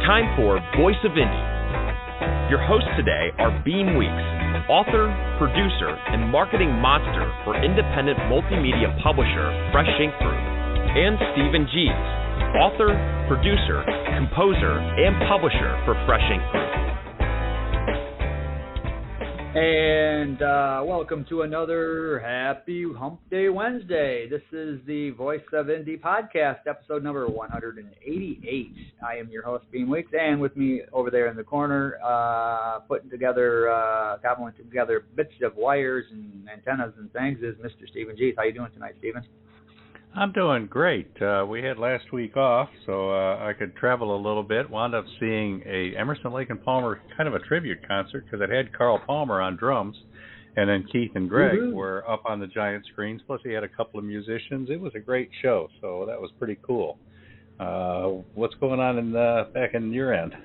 time for Voice of Indie. Your hosts today are Beem Weeks, author, producer, and marketing monster for independent multimedia publisher Fresh Ink Group, and Stephen Gies, author, producer, composer, and publisher for Fresh Ink Group. And welcome to another Happy Hump Day Wednesday. This is the Voice of Indie podcast, episode number 188. I am your host, Beem Weeks, and with me over there in the corner, cobbling together bits of wires and antennas and things, is Mr. Stephen Gies. How you doing tonight, Stephen? I'm doing great. We had last week off, so I could travel a little bit. Wound up seeing a Emerson, Lake and Palmer kind of a tribute concert because it had Carl Palmer on drums, and then Keith and Greg were up on the giant screens. Plus, he had a couple of musicians. It was a great show, so that was pretty cool. What's going on back in your end?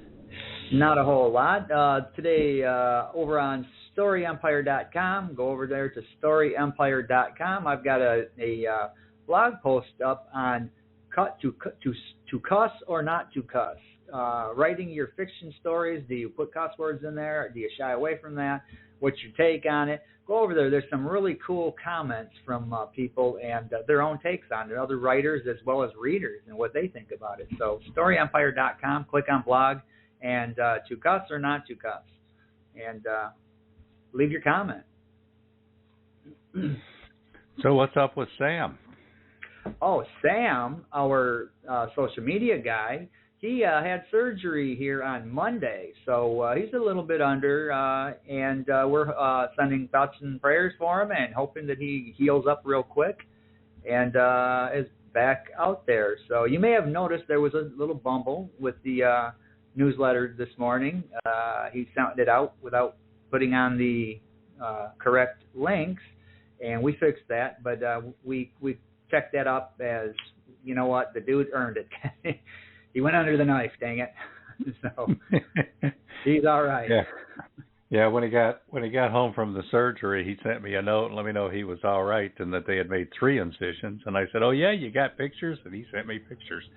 Not a whole lot. Today, over on StoryEmpire.com, go over there to StoryEmpire.com. I've got a blog post up on to cuss or not to cuss. Writing your fiction stories, do you put cuss words in there? Do you shy away from that? What's your take on it? Go over there. There's some really cool comments from people and their own takes on it, other writers as well as readers and what they think about it. So StoryEmpire.com, click on blog, and to cuss or not to cuss. And leave your comment. So what's up with Sam? Oh, Sam, our social media guy, he had surgery here on Monday, so he's a little bit under, and we're sending thoughts and prayers for him and hoping that he heals up real quick and is back out there. So you may have noticed there was a little bumble with the newsletter this morning. He sounded it out without putting on the correct links, and we fixed that, but we check that up as, you know what, the dude earned it. He went under the knife, dang it. So he's all right. Yeah. When he got home from the surgery, he sent me a note and let me know he was all right and that they had made 3 incisions. And I said, "Oh yeah, you got pictures?" And he sent me pictures.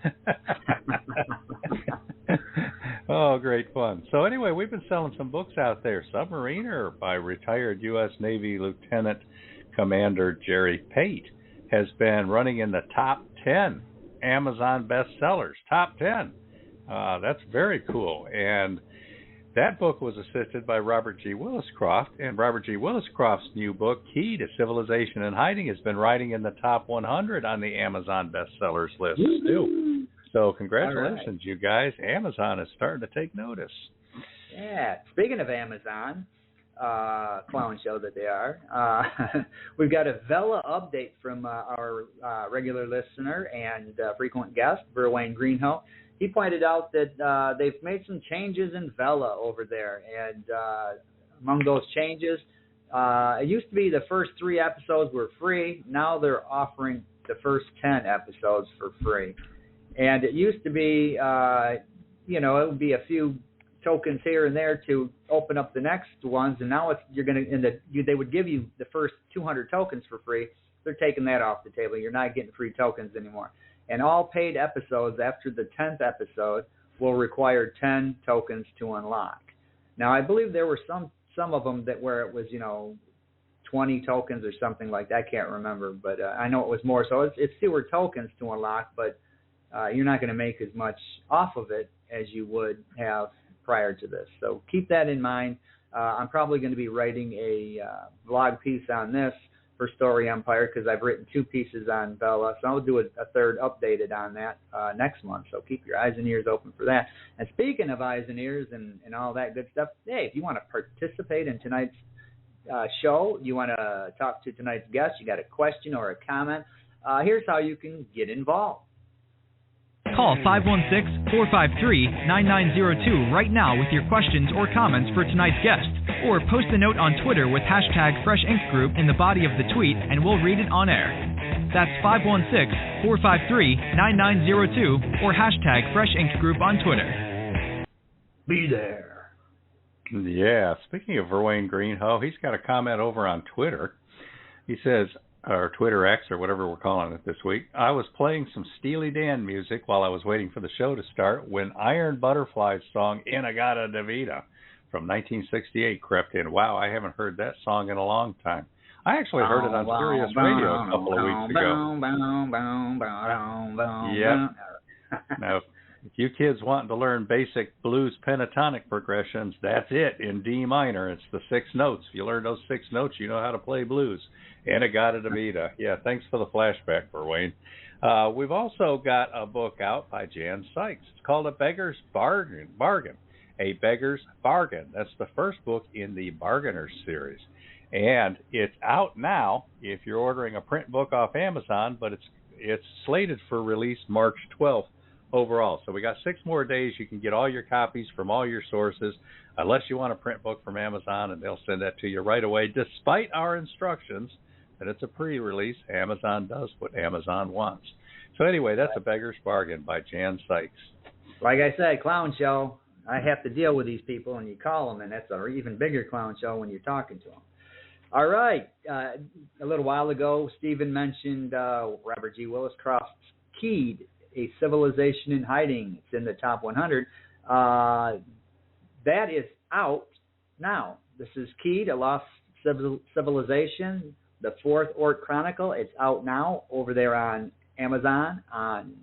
Oh, great fun. So anyway, we've been selling some books out there. Submariner by retired U.S. Navy Lieutenant Commander Jerry Pate has been running in the top 10 Amazon bestsellers. Top 10. That's very cool. And that book was assisted by Robert G. Williscroft. And Robert G. Williscroft's new book, Key to Civilization and Hiding, has been riding in the top 100 on the Amazon bestsellers list too. So congratulations, you guys. Amazon is starting to take notice. Yeah. Speaking of Amazon, clown show that they are. We've got a Vela update from our regular listener and frequent guest, Verwayne Greenhoe. He pointed out that they've made some changes in Vela over there, and among those changes, it used to be the first 3 episodes were free. Now they're offering the first 10 episodes for free. And it used to be, it would be a few tokens here and there to open up the next ones, and now they would give you the first 200 tokens for free. They're taking that off the table. You're not getting free tokens anymore. And all paid episodes after the 10th episode will require 10 tokens to unlock. Now, I believe there were some of them where it was 20 tokens or something like that. I can't remember, but I know it was more. So it's fewer tokens to unlock, but you're not going to make as much off of it as you would have prior to this. So keep that in mind. I'm probably going to be writing a blog piece on this for Story Empire because I've written 2 pieces on Vela. So I'll do a third updated on that next month. So keep your eyes and ears open for that. And speaking of eyes and ears and all that good stuff, hey, if you want to participate in tonight's show, you want to talk to tonight's guest, you got a question or a comment, here's how you can get involved. Call 516-453-9902 right now with your questions or comments for tonight's guest. Or post a note on Twitter with hashtag Fresh Ink Group in the body of the tweet and we'll read it on air. That's 516-453-9902 or hashtag Fresh Ink Group on Twitter. Be there. Yeah, speaking of Verwayne Greenhoe, he's got a comment over on Twitter. He says, or Twitter X, or whatever we're calling it this week. I was playing some Steely Dan music while I was waiting for the show to start when Iron Butterfly's song In-A-Gadda-Da-Vida from 1968 crept in. Wow, I haven't heard that song in a long time. I actually heard it on Sirius Radio a couple of weeks ago. Yep. Now, if you kids wanting to learn basic blues pentatonic progressions, that's it in D minor. It's the 6 notes. If you learn those 6 notes, you know how to play blues. In-A-Gadda-Da-Vida. Yeah, thanks for the flashback, for Wayne. We've also got a book out by Jan Sykes. It's called A Beggar's Bargain. A Beggar's Bargain. That's the first book in the Bargainers series. And it's out now if you're ordering a print book off Amazon, but it's slated for release March 12th overall. So we got 6 more days. You can get all your copies from all your sources, unless you want a print book from Amazon, and they'll send that to you right away, despite our instructions that it's a pre-release. Amazon does what Amazon wants. So anyway, that's A Beggar's Bargain by Jan Sykes. Like I said, clown show. I have to deal with these people, and you call them, and that's an even bigger clown show when you're talking to them. All right. A little while ago, Stephen mentioned Robert G. Willis Croft's Keyed, A Civilization in Hiding. It's in the top 100. That is out now. This is Keyed, A Lost Civilization, the 4th Orc Chronicle. It's out now over there on Amazon, on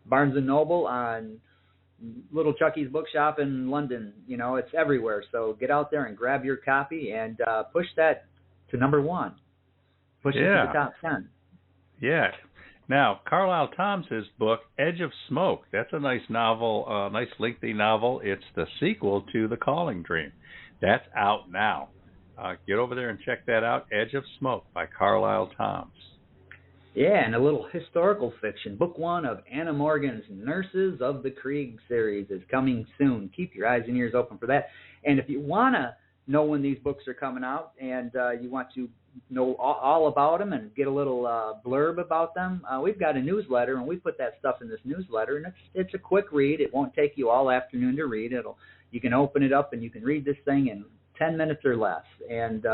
Barnes & Noble, on Little Chucky's Bookshop in London. You know, it's everywhere. So get out there and grab your copy and push that to number 1. Push it to the top 10. Yeah. Now, Carlisle Thompson's book, Edge of Smoke. That's a nice novel, nice lengthy novel. It's the sequel to The Calling Dream. That's out now. Get over there and check that out. Edge of Smoke by Carlisle Thompson. Yeah, and a little historical fiction. Book 1 of Anna Morgan's Nurses of the Krieg series is coming soon. Keep your eyes and ears open for that. And if you want to know when these books are coming out and you want to know all about them and get a little blurb about them, we've got a newsletter, and we put that stuff in this newsletter, and it's a quick read. It won't take you all afternoon to read. You can open it up and you can read this thing in 10 minutes or less. And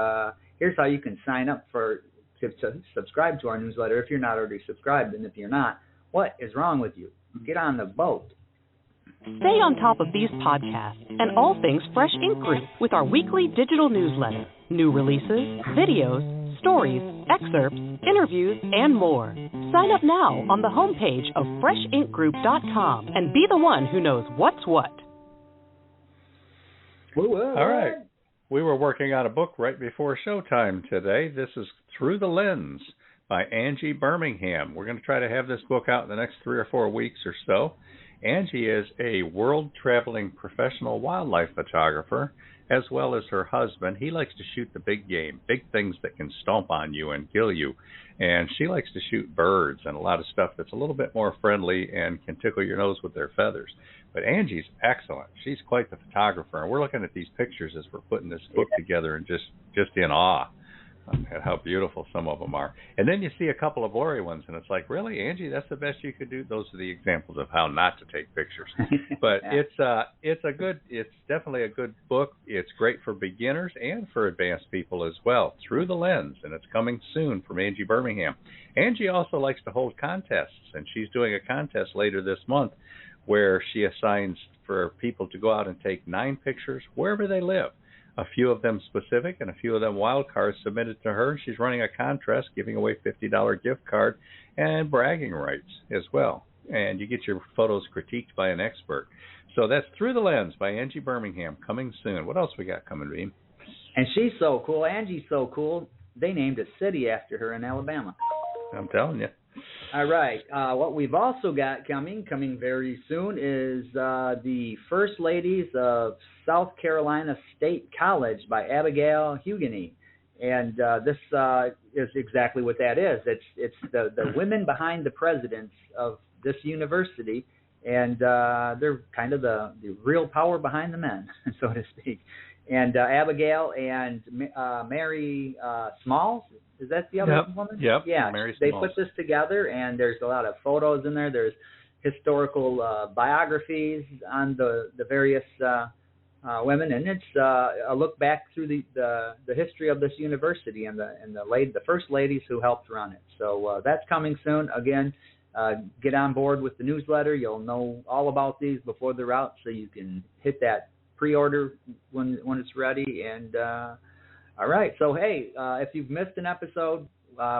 here's how you can sign up to subscribe to our newsletter if you're not already subscribed. And if you're not, what is wrong with you? Get on the boat. Stay on top of these podcasts and all things Fresh Ink Group with our weekly digital newsletter. New releases, videos, stories, excerpts, interviews, and more. Sign up now on the homepage of FreshInkGroup.com and be the one who knows what's what. All right. We were working on a book right before showtime today. This is Through the Lens by Angie Birmingham. We're going to try to have this book out in the next 3 or 4 weeks or so. Angie is a world-traveling professional wildlife photographer, as well as her husband. He likes to shoot the big game, big things that can stomp on you and kill you. And she likes to shoot birds and a lot of stuff that's a little bit more friendly and can tickle your nose with their feathers. But Angie's excellent. She's quite the photographer. And we're looking at these pictures as we're putting this book together and just in awe at how beautiful some of them are. And then you see a couple of blurry ones, and it's like, really, Angie, that's the best you could do? Those are the examples of how not to take pictures. But yeah. It's definitely a good book. It's great for beginners and for advanced people as well. Through the Lens, and it's coming soon from Angie Birmingham. Angie also likes to hold contests, and she's doing a contest later this month where she assigns for people to go out and take 9 pictures wherever they live. A few of them specific and a few of them wild cards submitted to her. She's running a contest giving away $50 gift card and bragging rights as well. And you get your photos critiqued by an expert. So that's Through the Lens by Angie Birmingham, coming soon. What else we got coming, Beem? And she's so cool. Angie's so cool. They named a city after her in Alabama. I'm telling you. All right. What we've also got coming very soon, is the First Ladies of South Carolina State College by Abigail Huganey. And this is exactly what that is. It's the women behind the presidents of this university, and they're kind of the real power behind the men, so to speak. And Abigail and Mary Smalls, is that the other woman? Yep. Yeah. Mary They Smalls. put this together, and there's a lot of photos in there. There's historical biographies on the various women, and it's a look back through the history of this university and the first ladies who helped run it. So that's coming soon. Again, get on board with the newsletter. You'll know all about these before they're out, so you can hit that pre-order when it's ready. And all right, so hey, if you've missed an episode,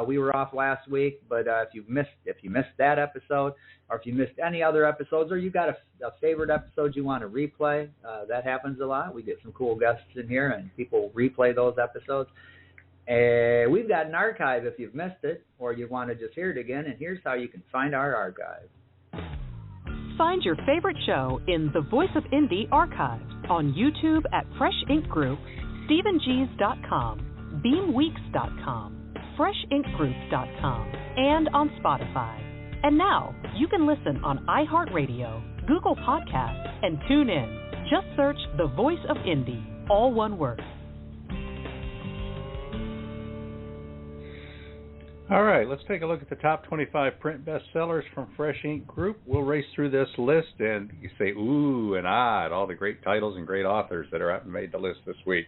we were off last week, but if you missed that episode, or if you missed any other episodes, or you got a favorite episode you want to replay, that happens a lot. We get some cool guests in here, and people replay those episodes. We've got an archive if you've missed it, or you want to just hear it again, and here's how you can find our archive. Find your favorite show in the Voice of Indie archives on YouTube at Fresh Ink Group, StephenGees.com, BeamWeeks.com, FreshInkGroup.com, and on Spotify. And now, you can listen on iHeartRadio, Google Podcasts, and tune in. Just search The Voice of Indie, all one word. All right, let's take a look at the top 25 print bestsellers from Fresh Ink Group. We'll race through this list and you say ooh and ah at all the great titles and great authors that are out and made the list this week.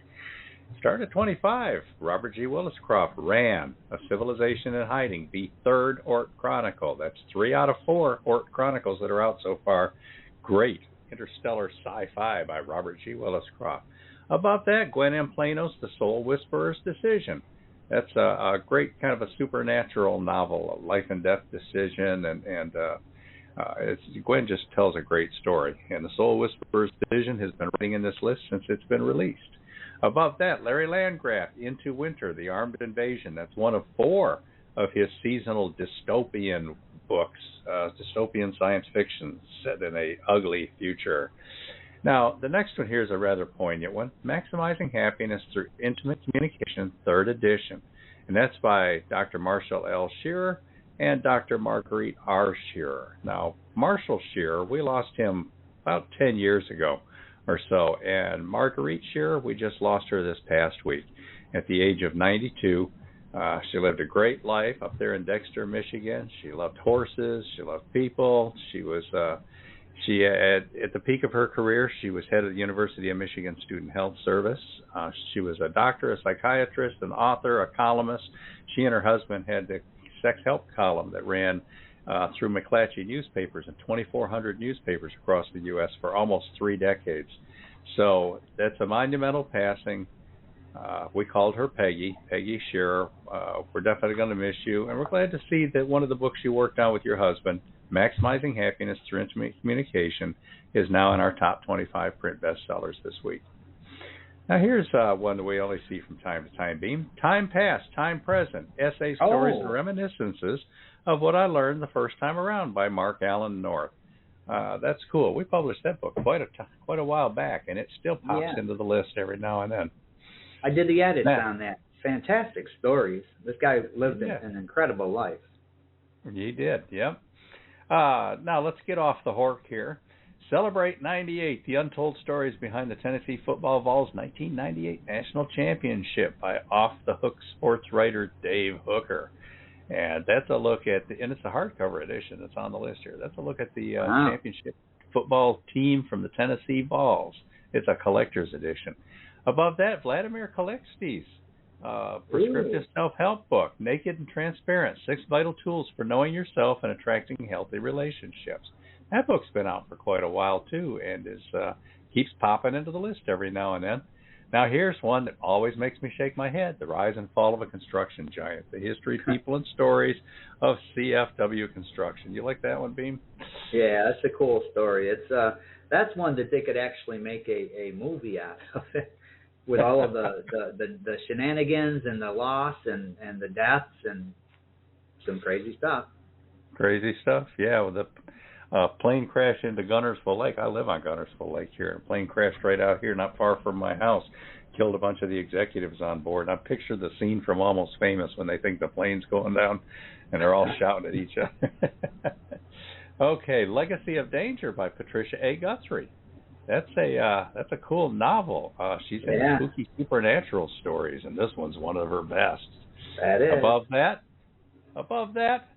Start at 25, Robert G. Williscroft, Ran, A Civilization in Hiding, the third Ort Chronicle. That's 3 out of 4 Ort Chronicles that are out so far. Great interstellar sci-fi by Robert G. Williscroft. Above that, Gwen M. Plano's The Soul Whisperer's Decision. That's a great kind of a supernatural novel, a life and death decision, and Gwen just tells a great story. And The Soul Whisperer's Decision has been writing in this list since it's been released. Above that, Larry Landgraf, Into Winter, The Armed Invasion. That's one of 4 of his seasonal dystopian books, dystopian science fiction set in a ugly future. Now, the next one here is a rather poignant one, Maximizing Happiness Through Intimate Communication, 3rd edition. And that's by Dr. Marshall L. Shearer and Dr. Marguerite R. Shearer. Now, Marshall Shearer, we lost him about 10 years ago or so. And Marguerite Shearer, we just lost her this past week at the age of 92. She lived a great life up there in Dexter, Michigan. She loved horses. She loved people. She was... at the peak of her career, she was head of the University of Michigan Student Health Service. She was a doctor, a psychiatrist, an author, a columnist. She and her husband had the sex help column that ran through McClatchy newspapers and 2,400 newspapers across the U.S. for almost 3 decades. So that's a monumental passing. We called her Peggy Shearer. We're definitely going to miss you, and we're glad to see that one of the books you worked on with your husband, Maximizing Happiness Through Intimate Communication, is now in our top 25 print bestsellers this week. Now here's one that we only see from time to time, Beam. Time Past, Time Present, Essay, Stories, and Reminiscences of What I Learned the First Time Around by Mark Allen North. That's cool. We published that book quite a while back, and it still pops into the list every now and then. I did the edits on that. Fantastic stories. This guy lived an incredible life. He did, yep. Now let's get off the hork here. Celebrate 98, The Untold Stories Behind the Tennessee Football Vols' 1998 National Championship by Off the Hook sports writer Dave Hooker. And that's a look at, and it's a hardcover edition that's on the list here. That's a look at the championship football team from the Tennessee Vols. It's a collector's edition. Above that, Vladimir Kalexti's prescriptive self-help book, Naked and Transparent, 6 Vital Tools for Knowing Yourself and Attracting Healthy Relationships. That book's been out for quite a while, too, and keeps popping into the list every now and then. Now, here's one that always makes me shake my head, The Rise and Fall of a Construction Giant, The History, People, and Stories of CFW Construction. You like that one, Beam? Yeah, that's a cool story. It's that's one that they could actually make a movie out of it. With all of the shenanigans and the loss and the deaths and some crazy stuff. Crazy stuff, yeah. With the plane crash into Gunnersville Lake. I live on Gunnersville Lake here. A plane crashed right out here, not far from my house. Killed a bunch of the executives on board. And I picture the scene from Almost Famous when they think the plane's going down and they're all shouting at each other. Okay, Legacy of Danger by Patricia A. Guthrie. That's a cool novel. She's in spooky supernatural stories, and this one's one of her best. That is. Above that,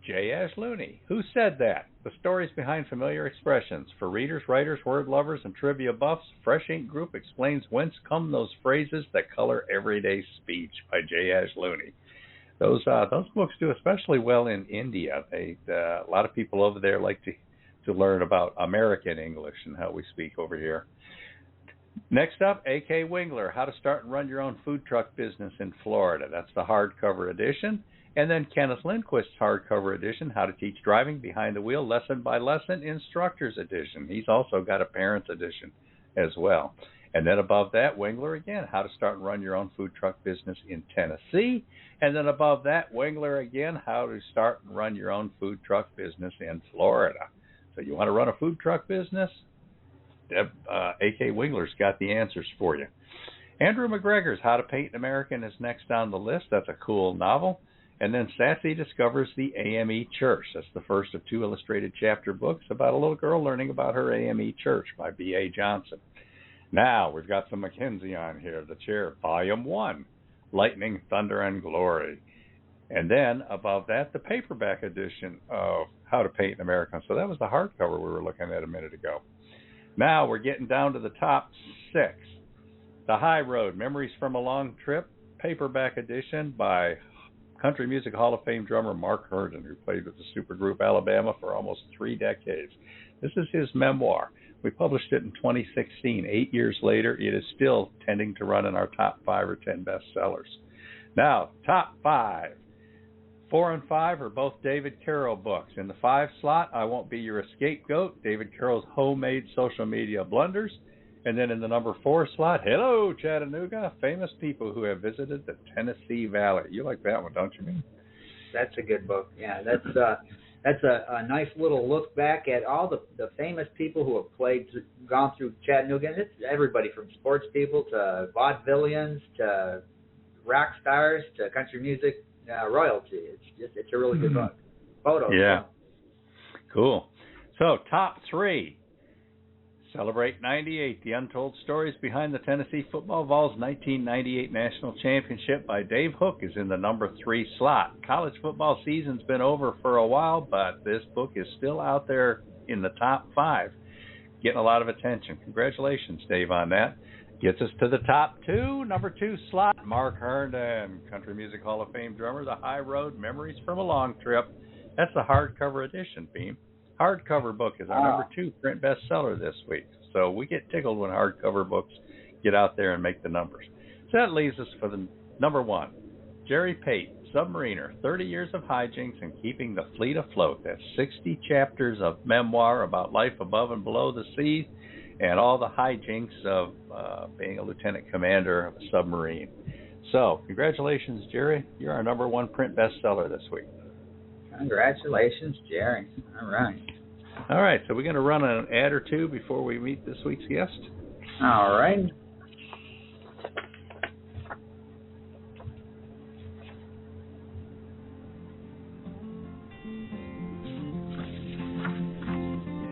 J. Ash Looney. Who Said That? The stories behind familiar expressions. For readers, writers, word lovers, and trivia buffs, Fresh Ink Group explains whence come those phrases that color everyday speech by J. Ash Looney. Those books do especially well in India. A lot of people over there like to learn about American English and how we speak over here. Next up, A.K. Wingler, How to Start and Run Your Own Food Truck Business in Florida. That's the hardcover edition. And then Kenneth Lindquist's hardcover edition, How to Teach Driving Behind the Wheel, Lesson by Lesson, Instructor's Edition. He's also got a Parent's Edition as well. And then above that, Wingler again, How to Start and Run Your Own Food Truck Business in Tennessee. And then above that, Wingler again, How to Start and Run Your Own Food Truck Business in Florida. So you want to run a food truck business? A.K. Wingler's got the answers for you. Andrew McGregor's How to Paint an American is next on the list. That's a cool novel. And then Sassy discovers the AME Church. That's the first of 2 illustrated chapter books about a little girl learning about her AME Church by B.A. Johnson. Now, we've got some Mackenzie on here, the chair, Volume 1, Lightning, Thunder, and Glory. And then above that, the paperback edition of How to Paint an American. So that was the hardcover we were looking at a minute ago. Now we're getting down to the top 6. The High Road, Memories from a Long Trip, paperback edition by Country Music Hall of Fame drummer Mark Herndon, who played with the supergroup Alabama for almost 3 decades. This is his memoir. We published it in 2016. 8 years later, it is still tending to run in our top 5 or 10 bestsellers. Now, top 5. 4 and 5 are both David Carroll books. In the 5 slot, I Won't Be Your Scapegoat, David Carroll's Homemade Social Media Blunders. And then in the number 4 slot, Hello, Chattanooga, Famous People Who Have Visited the Tennessee Valley. You like that one, don't you, mean? That's a good book. Yeah, that's a nice little look back at all the famous people who have gone through Chattanooga. And it's everybody from sports people to vaudevillians to rock stars to country music royalty. It's a really good book. Photos. Yeah. Cool. So, top 3. Celebrate 98, The Untold Stories Behind the Tennessee Football Vols' 1998 National Championship by Dave Hook is in the number 3 slot. College football season's been over for a while, but this book is still out there in the top 5, getting a lot of attention. Congratulations, Dave, on that. Gets us to the top 2, number 2 slot, Mark Herndon, Country Music Hall of Fame drummer, The High Road, Memories from a Long Trip. That's the hardcover edition, Beem. Hardcover book is our number 2 print bestseller this week. So we get tickled when hardcover books get out there and make the numbers. So that leaves us for the number 1. Jerry Pate, Submariner, 30 Years of Hijinks and Keeping the Fleet Afloat. That's 60 chapters of memoir about life above and below the sea and all the hijinks of being a lieutenant commander of a submarine. So congratulations, Jerry. You're our number 1 print bestseller this week. Congratulations, Jerry. All right. All right, so we're going to run an ad or 2 before we meet this week's guest. All right.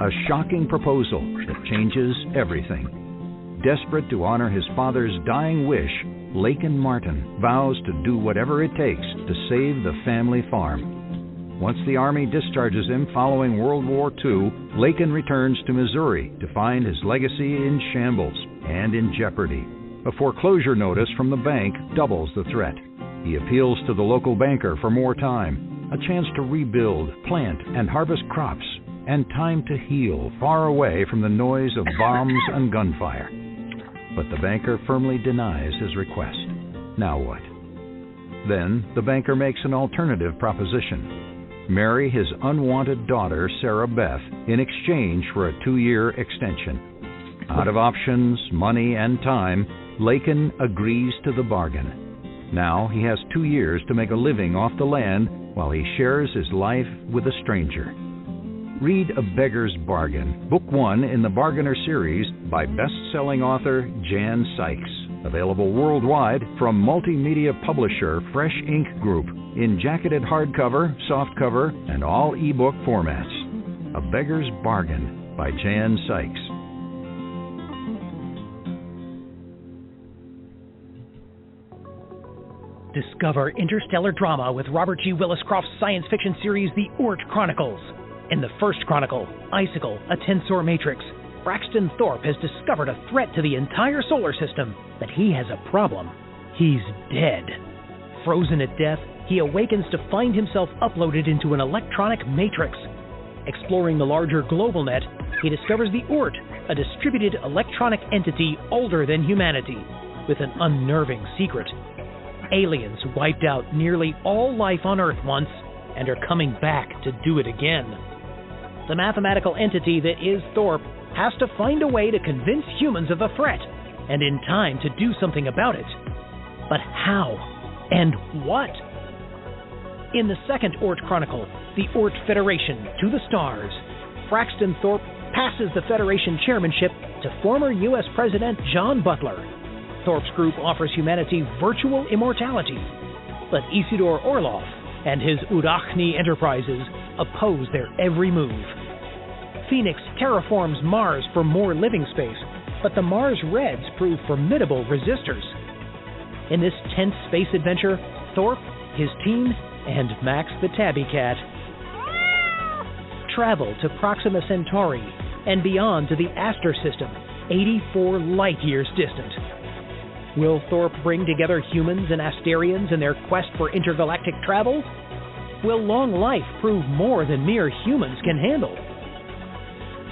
A shocking proposal that changes everything. Desperate to honor his father's dying wish, Laken Martin vows to do whatever it takes to save the family farm. Once the Army discharges him following World War II, Laken returns to Missouri to find his legacy in shambles and in jeopardy. A foreclosure notice from the bank doubles the threat. He appeals to the local banker for more time, a chance to rebuild, plant, and harvest crops, and time to heal far away from the noise of bombs and gunfire. But the banker firmly denies his request. Now what? Then the banker makes an alternative proposition. Marry his unwanted daughter, Sarah Beth, in exchange for a 2-year extension. Out of options, money, and time, Laken agrees to the bargain. Now he has 2 years to make a living off the land while he shares his life with a stranger. Read A Beggar's Bargain, Book 1 in the Bargainer series by best-selling author Jan Sykes. Available worldwide from multimedia publisher Fresh Ink Group in jacketed hardcover, softcover, and all ebook formats. A Beggar's Bargain by Jan Sykes. Discover interstellar drama with Robert G. Willis Croft's science fiction series The Oort Chronicles. In the first chronicle, Icicle, a tensor matrix, Braxton Thorpe has discovered a threat to the entire solar system, but he has a problem. He's dead. Frozen at death, he awakens to find himself uploaded into an electronic matrix. Exploring the larger global net, he discovers the Oort, a distributed electronic entity older than humanity, with an unnerving secret. Aliens wiped out nearly all life on Earth once, and are coming back to do it again. The mathematical entity that is Thorpe has to find a way to convince humans of the threat, and in time to do something about it. But how? And what? In the second Oort Chronicle, the Oort Federation to the Stars, Braxton Thorpe passes the Federation chairmanship to former U.S. President John Butler. Thorpe's group offers humanity virtual immortality, but Isidore Orlov and his Udachni enterprises oppose their every move. Phoenix terraforms Mars for more living space, but the Mars Reds prove formidable resistors. In this tense space adventure, Thorpe, his team, and Max the tabby cat travel to Proxima Centauri and beyond to the Aster system, 84 light-years distant. Will Thorpe bring together humans and Asterians in their quest for intergalactic travel? Will long life prove more than mere humans can handle?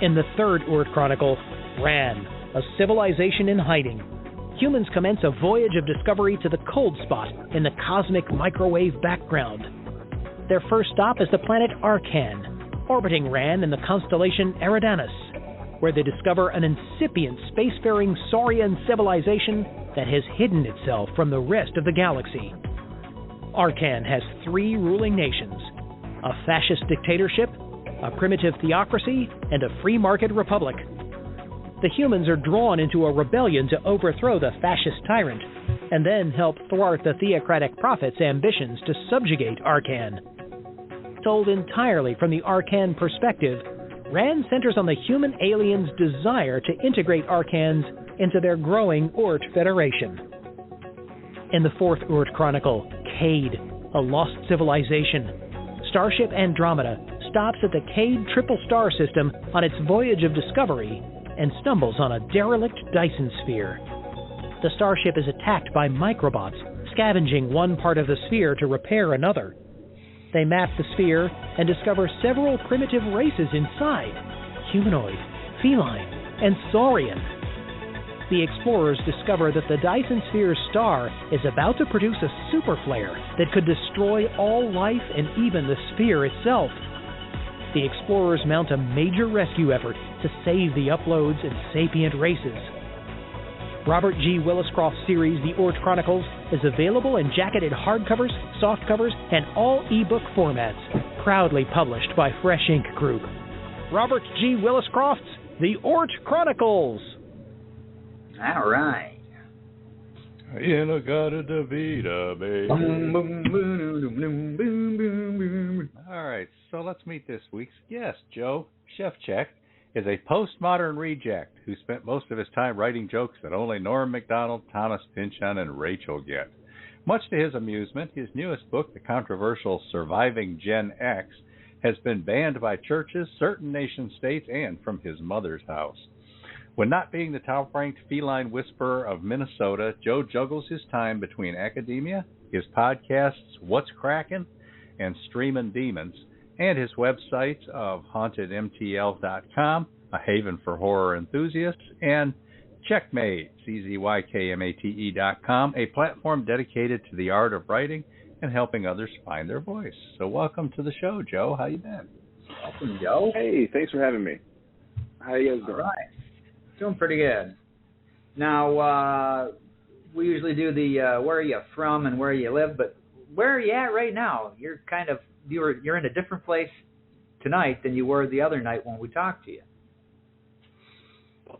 In the third Oort Chronicle, Ran, a civilization in hiding, humans commence a voyage of discovery to the cold spot in the cosmic microwave background. Their first stop is the planet Arcan, orbiting Ran in the constellation Eridanus, where they discover an incipient spacefaring Saurian civilization that has hidden itself from the rest of the galaxy. Arcan has 3 ruling nations: a fascist dictatorship, a primitive theocracy, and a free market republic. The humans are drawn into a rebellion to overthrow the fascist tyrant, and then help thwart the theocratic prophet's ambitions to subjugate Arcan. Told entirely from the Arcan perspective, Ran centers on the human aliens' desire to integrate Arcans into their growing Oort Federation. In the fourth Oort Chronicle, Cade, a lost civilization, Starship Andromeda stops at the Cade Triple Star System on its voyage of discovery and stumbles on a derelict Dyson sphere. The starship is attacked by microbots, scavenging one part of the sphere to repair another. They map the sphere and discover several primitive races inside: humanoid, feline, and saurian. The explorers discover that the Dyson Sphere's star is about to produce a super flare that could destroy all life and even the sphere itself. The explorers mount a major rescue effort to save the uploads and sapient races. Robert G. Williscroft's series, The Oort Chronicles, is available in jacketed hardcovers, softcovers, and all ebook formats, proudly published by Fresh Ink Group. Robert G. Williscroft's The Oort Chronicles. All right. All right, so let's meet this week's guest. Jo Szewczyk is a postmodern reject who spent most of his time writing jokes that only Norm Macdonald, Thomas Pynchon, and Rachel get. Much to his amusement, his newest book, the controversial Surviving Gen X, has been banned by churches, certain nation-states, and from his mother's house. When not being the top-ranked feline whisperer of Minnesota, Jo juggles his time between academia, his podcasts What's Crackin' and Streamin' Demons, and his websites of hauntedmtl.com, a haven for horror enthusiasts, and Checkmate, CZYKMATE.com, a platform dedicated to the art of writing and helping others find their voice. So welcome to the show, Jo. How you been? Welcome, Joe. Hey, thanks for having me. How you guys doing? All right. Doing pretty good. Now, we usually do the where are you from and where you live, but where are you at right now? You're in a different place tonight than you were the other night when we talked to you.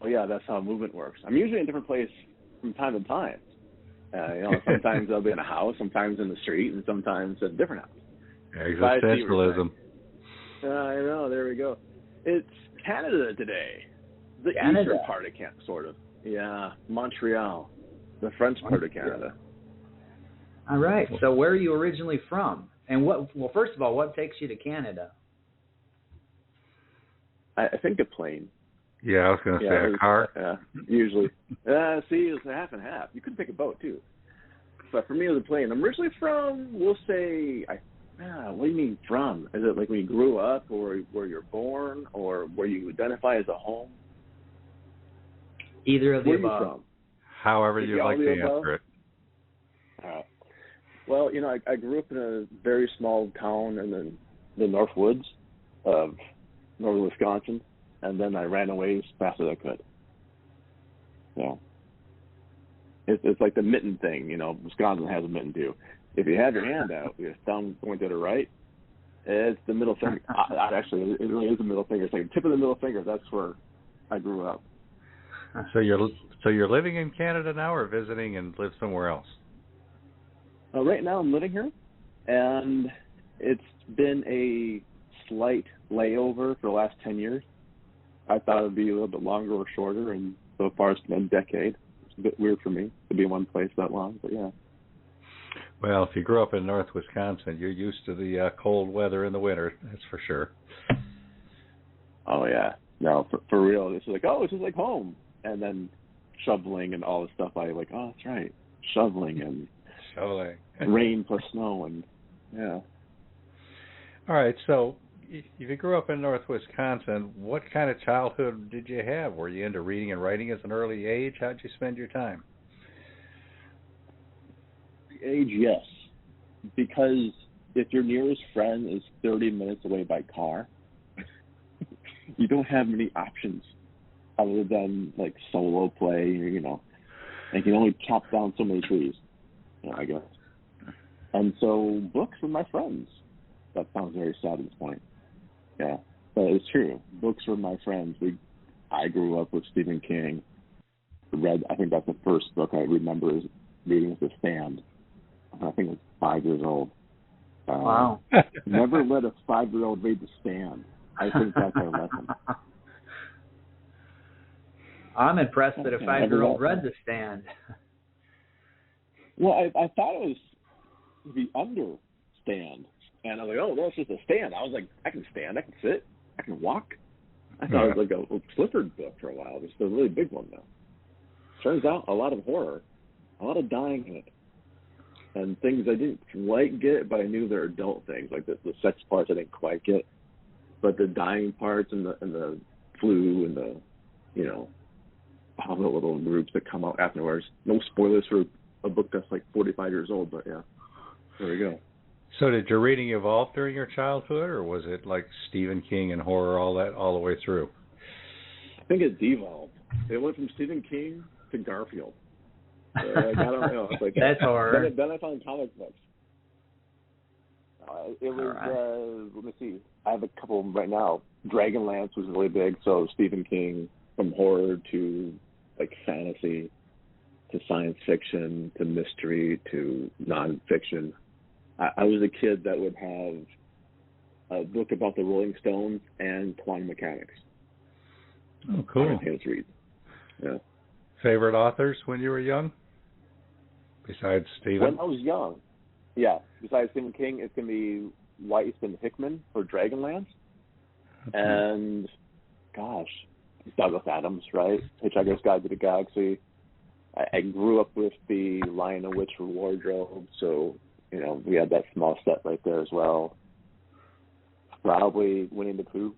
Oh yeah, that's how movement works. I'm usually in a different place from time to time. Sometimes I'll be in a house, sometimes in the street, and sometimes at a different house. Existentialism. I know. There we go. It's Canada today. The Canada. eastern part of Canada, sort of. Yeah, Montreal, the French part of Canada. All right. So where are you originally from? And first of all, what takes you to Canada? I think a plane. Yeah, I was going to say a car. Usually. See, it was half and half. You could pick a boat, too. But for me, it was a plane. I'm originally from, we'll say, what do you mean from? Is it like when you grew up, or where you're born, or where you identify as a home? Either of the above. Where are you from? However you'd like to answer it. All right. Well, I grew up in a very small town in the North Woods of northern Wisconsin, and then I ran away as fast as I could. So it's like the mitten thing, Wisconsin has a mitten too. If you have your hand out, your thumb going to the right, it's the middle finger. Actually, it really is the middle finger. It's like the tip of the middle finger. That's where I grew up. So you're living in Canada now, or visiting and live somewhere else? Right now, I'm living here, and it's been a slight layover for the last 10 years. I thought it would be a little bit longer or shorter, and so far it's been a decade. It's a bit weird for me to be in one place that long, but yeah. Well, if you grew up in North Wisconsin, you're used to the cold weather in the winter, that's for sure. Oh, yeah. No, for real. This is like home. And then shoveling and all the stuff. That's right. Shoveling and rain plus snow, and yeah. All right, so if you grew up in North Wisconsin, what kind of childhood did you have? Were you into reading and writing at an early age? How did you spend your time? Age, yes. Because if your nearest friend is 30 minutes away by car, you don't have many options other than like solo play, and you can only chop down so many trees, I guess. And so books were my friends. That sounds very sad at this point. Yeah, but it's true. Books were my friends. I grew up with Stephen King. I think that's the first book I remember reading as a stand. I think I was 5 years old. Wow. Never let a 5-year-old read The Stand. I think that's our lesson. I'm impressed that a 5-year-old read The Stand. Well, I thought it was the understand. And I was like, oh, well, it's just a stand. I was like, I can stand, I can sit, I can walk. I thought it was like a Clifford book for a while. It's a really big one, though. Turns out a lot of horror, a lot of dying in it. And things I didn't quite get, but I knew they're adult things, like the sex parts I didn't quite get. But the dying parts and the flu and the, all the little groups that come out afterwards. No spoilers for a book that's like 45 years old, but yeah, there we go. So did your reading evolve during your childhood, or was it like Stephen King and horror all the way through? I think it devolved. It went from Stephen King to Garfield. I don't know. It's like, that's horror. Then I found comic books. It was, right. Let me see. I have a couple right now. Dragonlance was really big, so Stephen King, from horror to like fantasy to science fiction to mystery to nonfiction. I was a kid that would have a book about the Rolling Stones and quantum mechanics. Oh, cool. Read. Yeah. Favorite authors when you were young? Besides Stephen? When I was young, yeah. Besides Stephen King, it's going to be Weiss and Hickman for Dragonlance. Okay. And, gosh, Douglas Adams, right? Hitchhiker's Guide to the Galaxy. I grew up with the Lion and Witch wardrobe, so, we had that small set right there as well. Probably Winnie the Pooh.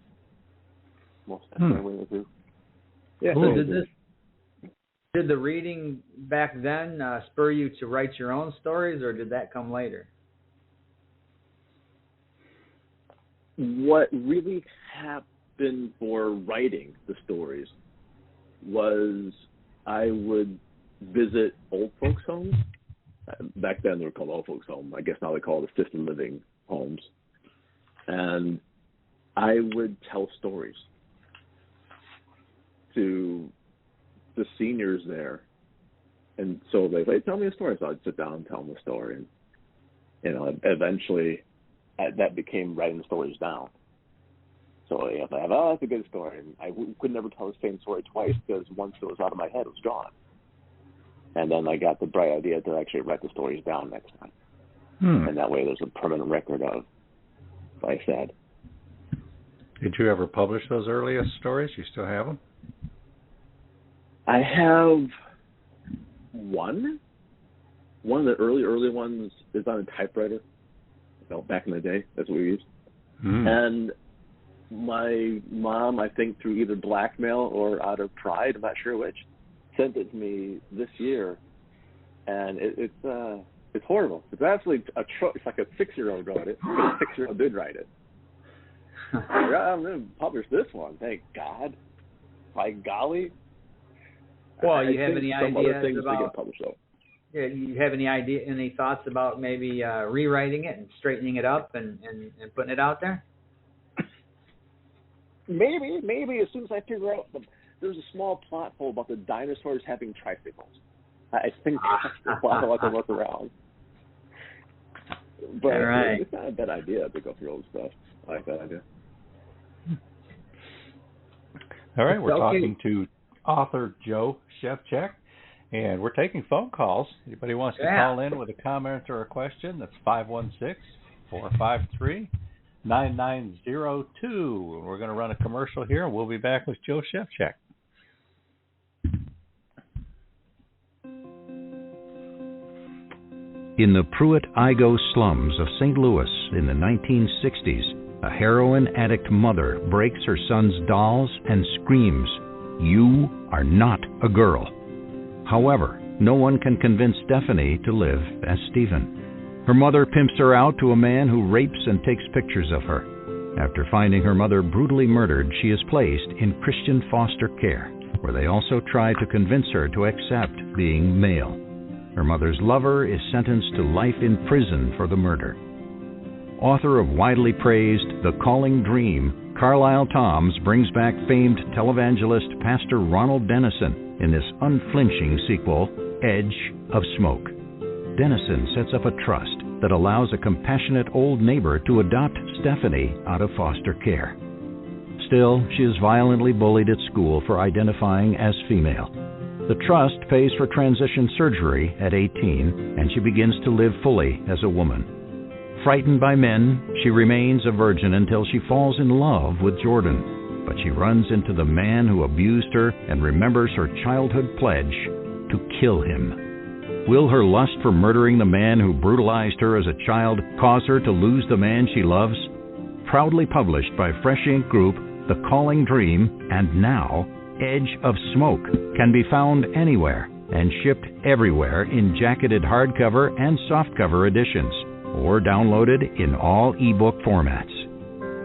Most definitely Winnie the Pooh. Yeah. Cool. So did the reading back then spur you to write your own stories, or did that come later? What really happened for writing the stories was I would visit old folks' homes. Back then they were called old folks' home. I guess now they call it assisted living homes. And I would tell stories to the seniors there. And so they'd say, tell me a story. So I'd sit down and tell them a story. And, eventually that became writing stories down. So if I have, that's a good story. And I could never tell the same story twice because once it was out of my head, it was gone. And then I got the bright idea to actually write the stories down next time. And that way there's a permanent record of what I said. Did you ever publish those earliest stories? You still have them? I have one. One of the early ones is on a typewriter. Back in the day, that's what we used. And my mom, I think through either blackmail or out of pride, I'm not sure which, sent it to me this year, and it's horrible. It's absolutely it's like a 6-year-old wrote it. A 6-year-old did write it. I'm going to publish this one, thank God. By golly. Well, you have any some other ideas things about? To get published though. Yeah, you have any thoughts about maybe rewriting it and straightening it up and putting it out there? Maybe as soon as I figure out there's a small plot hole about the dinosaurs having tricycles. I think that's the plot hole I can work around. But right. It's not a bad idea to go through old stuff. I like that idea. All right, we're talking to author Jo Szewczyk. And we're taking phone calls. Anybody wants to call in with a comment or a question, that's 516-453-9902. We're going to run a commercial here, and we'll be back with Jo Szewczyk. In the Pruitt-Igoe slums of St. Louis in the 1960s, a heroin addict mother breaks her son's dolls and screams, "You are not a girl." However, no one can convince Stephanie to live as Stephen. Her mother pimps her out to a man who rapes and takes pictures of her. After finding her mother brutally murdered, she is placed in Christian foster care, where they also try to convince her to accept being male. Her mother's lover is sentenced to life in prison for the murder. Author of widely praised The Calling Dream, Carlisle Toms brings back famed televangelist Pastor Ronald Dennison in this unflinching sequel, Edge of Smoke. Dennison sets up a trust that allows a compassionate old neighbor to adopt Stephanie out of foster care. Still, she is violently bullied at school for identifying as female. The trust pays for transition surgery at 18, and she begins to live fully as a woman. Frightened by men, she remains a virgin until she falls in love with Jordan. But she runs into the man who abused her and remembers her childhood pledge to kill him. Will her lust for murdering the man who brutalized her as a child cause her to lose the man she loves? Proudly published by Fresh Ink Group, The Calling Dream, and now Edge of Smoke can be found anywhere and shipped everywhere in jacketed hardcover and softcover editions, or downloaded in all ebook formats.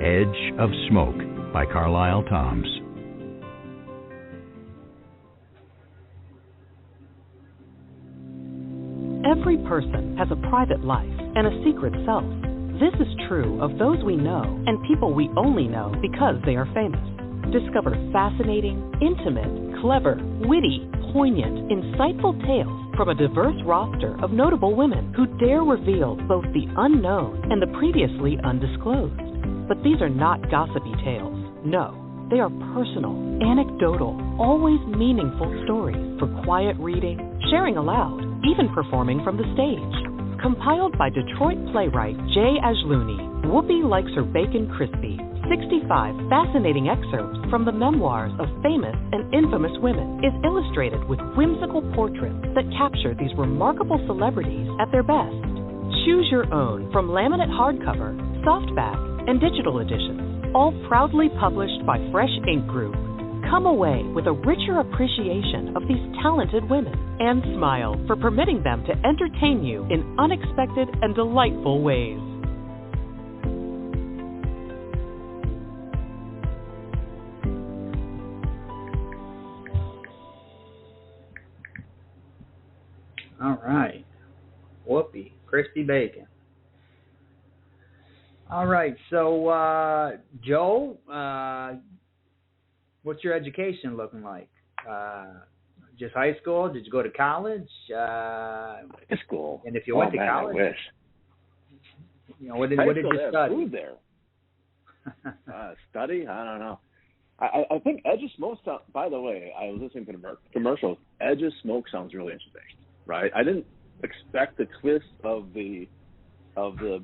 Edge of Smoke by Carlisle Toms. Every person has a private life and a secret self. This is true of those we know and people we only know because they are famous. Discover fascinating, intimate, clever, witty, poignant, insightful tales from a diverse roster of notable women who dare reveal both the unknown and the previously undisclosed. But these are not gossipy tales. No, they are personal, anecdotal, always meaningful stories for quiet reading, sharing aloud, even performing from the stage. Compiled by Detroit playwright Jay Ajluni, Whoopi Likes Her Bacon Crispy, 65 fascinating excerpts from the memoirs of famous and infamous women is illustrated with whimsical portraits that capture these remarkable celebrities at their best. Choose your own from laminate hardcover, softback, and digital editions, all proudly published by Fresh Ink Group. Come away with a richer appreciation of these talented women and smile for permitting them to entertain you in unexpected and delightful ways. All right. Whoopee. Crispy bacon. All right. So, Joe, what's your education looking like? Just high school? Did you go to college? High school. And if you went to college, I wish. You know, what did you study? Food there. Study? I don't know. I think Edge of Smoke. By the way, I was listening to the commercials. Edge of Smoke sounds really interesting, right? I didn't expect the twist of the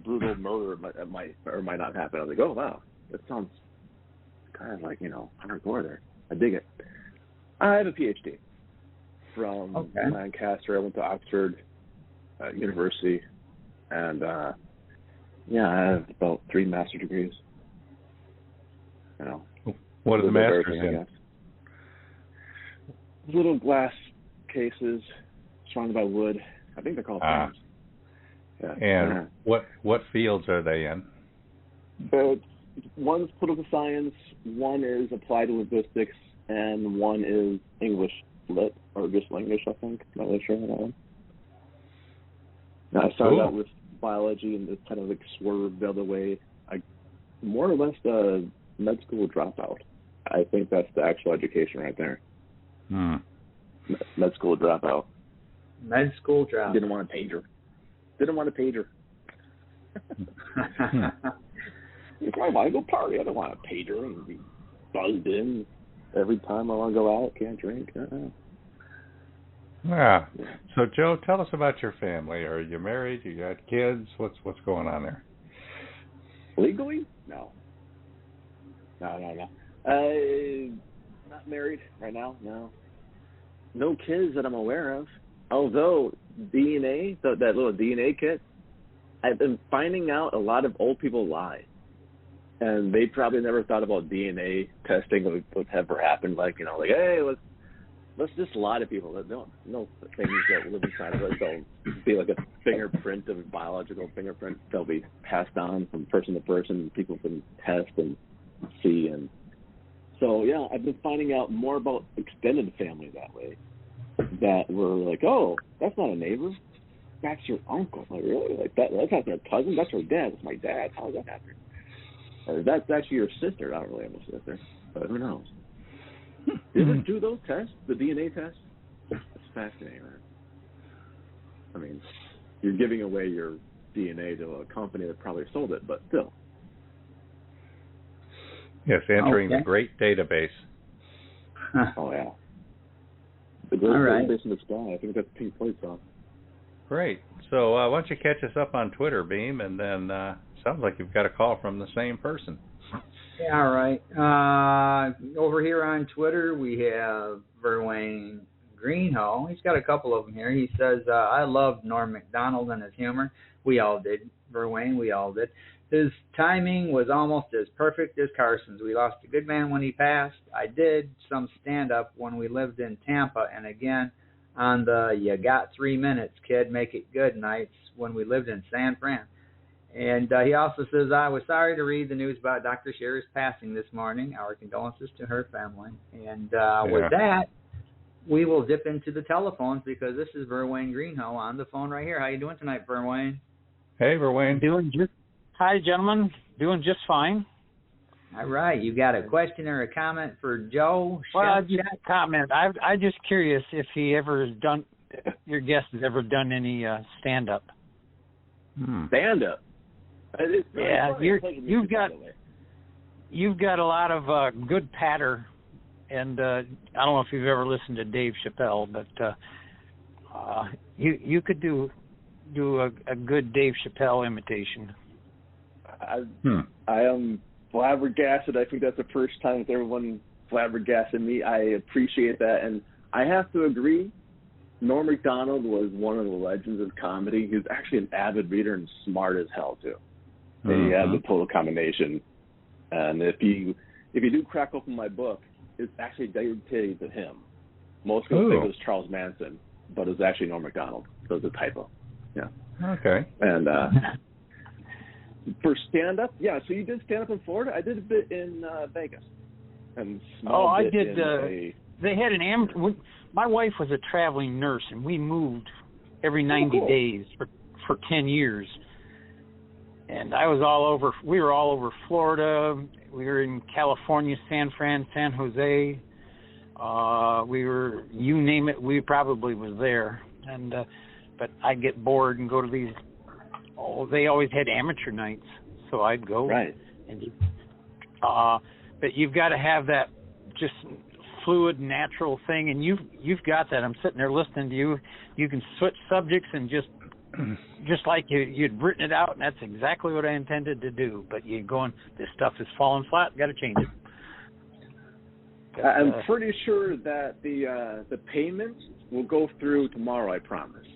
brutal murder might or might not happen. I was like, oh wow, that sounds kind of like, hardcore there. I dig it. I have a PhD from Lancaster. I went to Oxford University, and I have about 3 master's degrees. What are the masters in? Little glass cases surrounded by wood. I think they're called frames. Yeah. And what fields are they in? One's political science, one is applied linguistics, and one is English lit, or just English, I think. Not really sure on that one. Now, I started out with biology and just kind of like swerved the other way. I more or less a med school dropout. I think that's the actual education right there. Med school dropout. Med school dropout. Didn't want a pager. If I want to go party, I don't want a pager and be buzzed in every time I want to go out. Can't drink. Yeah. So, Joe, tell us about your family. Are you married? You got kids? What's going on there? Legally? No. Not married right now. No kids that I'm aware of. Although DNA, that little DNA kit, I've been finding out a lot of old people lie. And they probably never thought about DNA testing would ever happen. Like, hey, let's just lie to people that don't know things that live inside of us. Don't be like a fingerprint, of a biological fingerprint. They'll be passed on from person to person. People can test and see. And so, I've been finding out more about extended family that way. That were like, oh, that's not a neighbor. That's your uncle. Like, really? Like that's not their cousin. That's her dad. That's my dad. How does that happen? That's actually your sister. I don't really have a sister, but who knows? Do you ever do those tests, the DNA tests? It's fascinating, man. I mean, you're giving away your DNA to a company that probably sold it, but still. Yes, entering the great database. Oh, yeah. The great database in the sky. I think that's Pink Floyd song. Great. So why don't you catch us up on Twitter, Beem, and then sounds like you've got a call from the same person. Yeah, all right. Over here on Twitter, we have Verwayne Greenhow. He's got a couple of them here. He says, I love Norm Macdonald and his humor. We all did, Verwayne. We all did. His timing was almost as perfect as Carson's. We lost a good man when he passed. I did some stand-up when we lived in Tampa, and again on the "You Got 3 Minutes, Kid, Make It Good" nights when we lived in San Fran. And he also says, I was sorry to read the news about Dr. Scherer's passing this morning. Our condolences to her family. And with that, we will dip into the telephones because this is Verwayne Greenhow on the phone right here. How you doing tonight, Verwayne? Hey, Verwayne. Hi, gentlemen. Doing just fine. All right. You got a question or a comment for Jo Szewczyk? Well, just a comment. I'm just curious if your guest has ever done any stand-up. Stand-up? Yeah, you've got a lot of good patter, and I don't know if you've ever listened to Dave Chappelle, but you could do a good Dave Chappelle imitation. I am flabbergasted. I think that's the first time that everyone flabbergasted me. I appreciate that, and I have to agree. Norm Macdonald was one of the legends of comedy. He was actually an avid reader and smart as hell too. And he had the total combination. And if you do crack open my book, it's actually dedicated to him. Most people think it was Charles Manson, but it was actually Norm Macdonald. So it's a typo. Yeah. Okay. And for stand-up, so you did stand-up in Florida? I did a bit in Vegas. And I did. They had my wife was a traveling nurse, and we moved every 90 days for 10 years. And I was we were all over Florida. We were in California, San Fran, San Jose. We were, you name it, we probably was there. And but I'd get bored and go to these. They always had amateur nights, so I'd go. Right. And but you've got to have that just fluid, natural thing, and you've got that. I'm sitting there listening to you. You can switch subjects and just like you'd written it out, and that's exactly what I intended to do. But you're going, this stuff is falling flat. Got to change it. I'm pretty sure that the payment will go through tomorrow. I promise.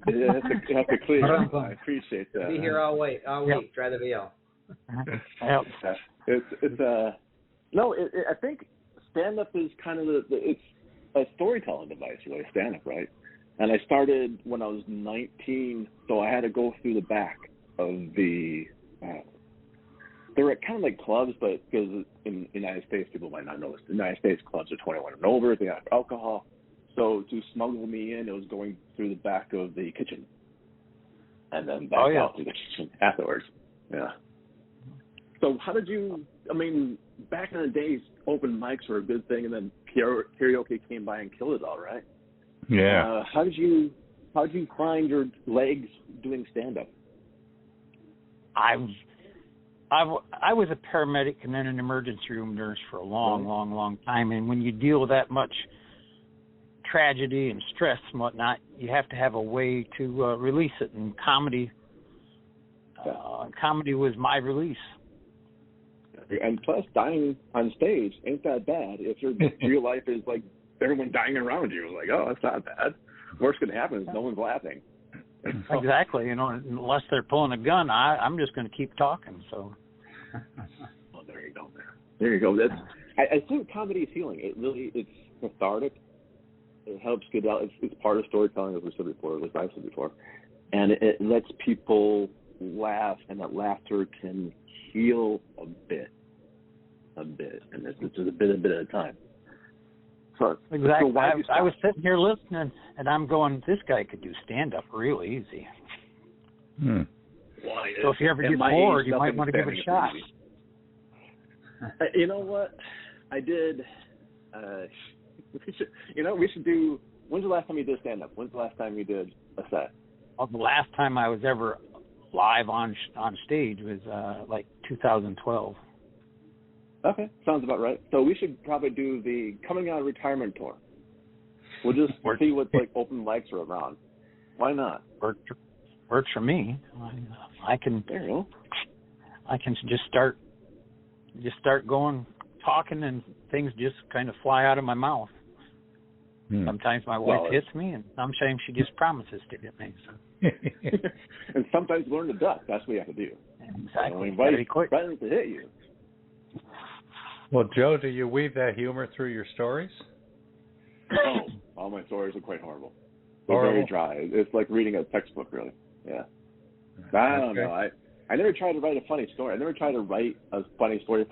You have to clear. I appreciate that. Be here all week. Yep. Try the VL. I think stand-up is kind of it's a storytelling device, really. Stand-up, right? And I started when I was 19, so I had to go through the back of the. They were kind of like clubs, but because in the United States, people might not know this. The United States clubs are 21 and over. They have alcohol. So to smuggle me in, it was going through the back of the kitchen, and then back out through the kitchen afterwards. Yeah. So how did you? I mean, back in the days, open mics were a good thing, and then karaoke came by and killed it all, right? Yeah. How did you find your legs doing stand-up? I was a paramedic and then an emergency room nurse for a long time. And when you deal with that much tragedy and stress and whatnot, you have to have a way to release it. And comedy was my release. And plus, dying on stage ain't that bad. If your real life is like everyone dying around you, like, oh, that's not bad. Worst can happen is no one's laughing. Exactly. Unless they're pulling a gun, I'm just going to keep talking. So. Well, there you go. There you go. I think comedy is healing. It's cathartic. It helps get out. It's part of storytelling, as we said before, as I said before, and it lets people laugh, and that laughter can heal a bit, and it's just a bit at a time. So exactly. So I was sitting here listening, and I'm going, this guy could do stand-up real easy. So if you ever get bored, you might want to give it a shot. You know what? I did. We should do. When's the last time you did stand-up? When's the last time you did a set? Well, the last time I was ever live on stage was like 2012. Okay, sounds about right. So we should probably do the coming out of retirement tour. We'll just see what like open mics are around. Why not? Works for me. I can. There you go. I can just start going, talking, and things just kind of fly out of my mouth. Sometimes my wife hits me, and sometimes she just promises to hit me. So. And sometimes learn to duck. That's what you have to do. Exactly. Invite friends to hit you. Well, Joe, do you weave that humor through your stories? Oh, all my stories are quite horrible. They're very dry. It's like reading a textbook, really. Yeah. I don't know. I never tried to write a funny story. I never tried to write a funny story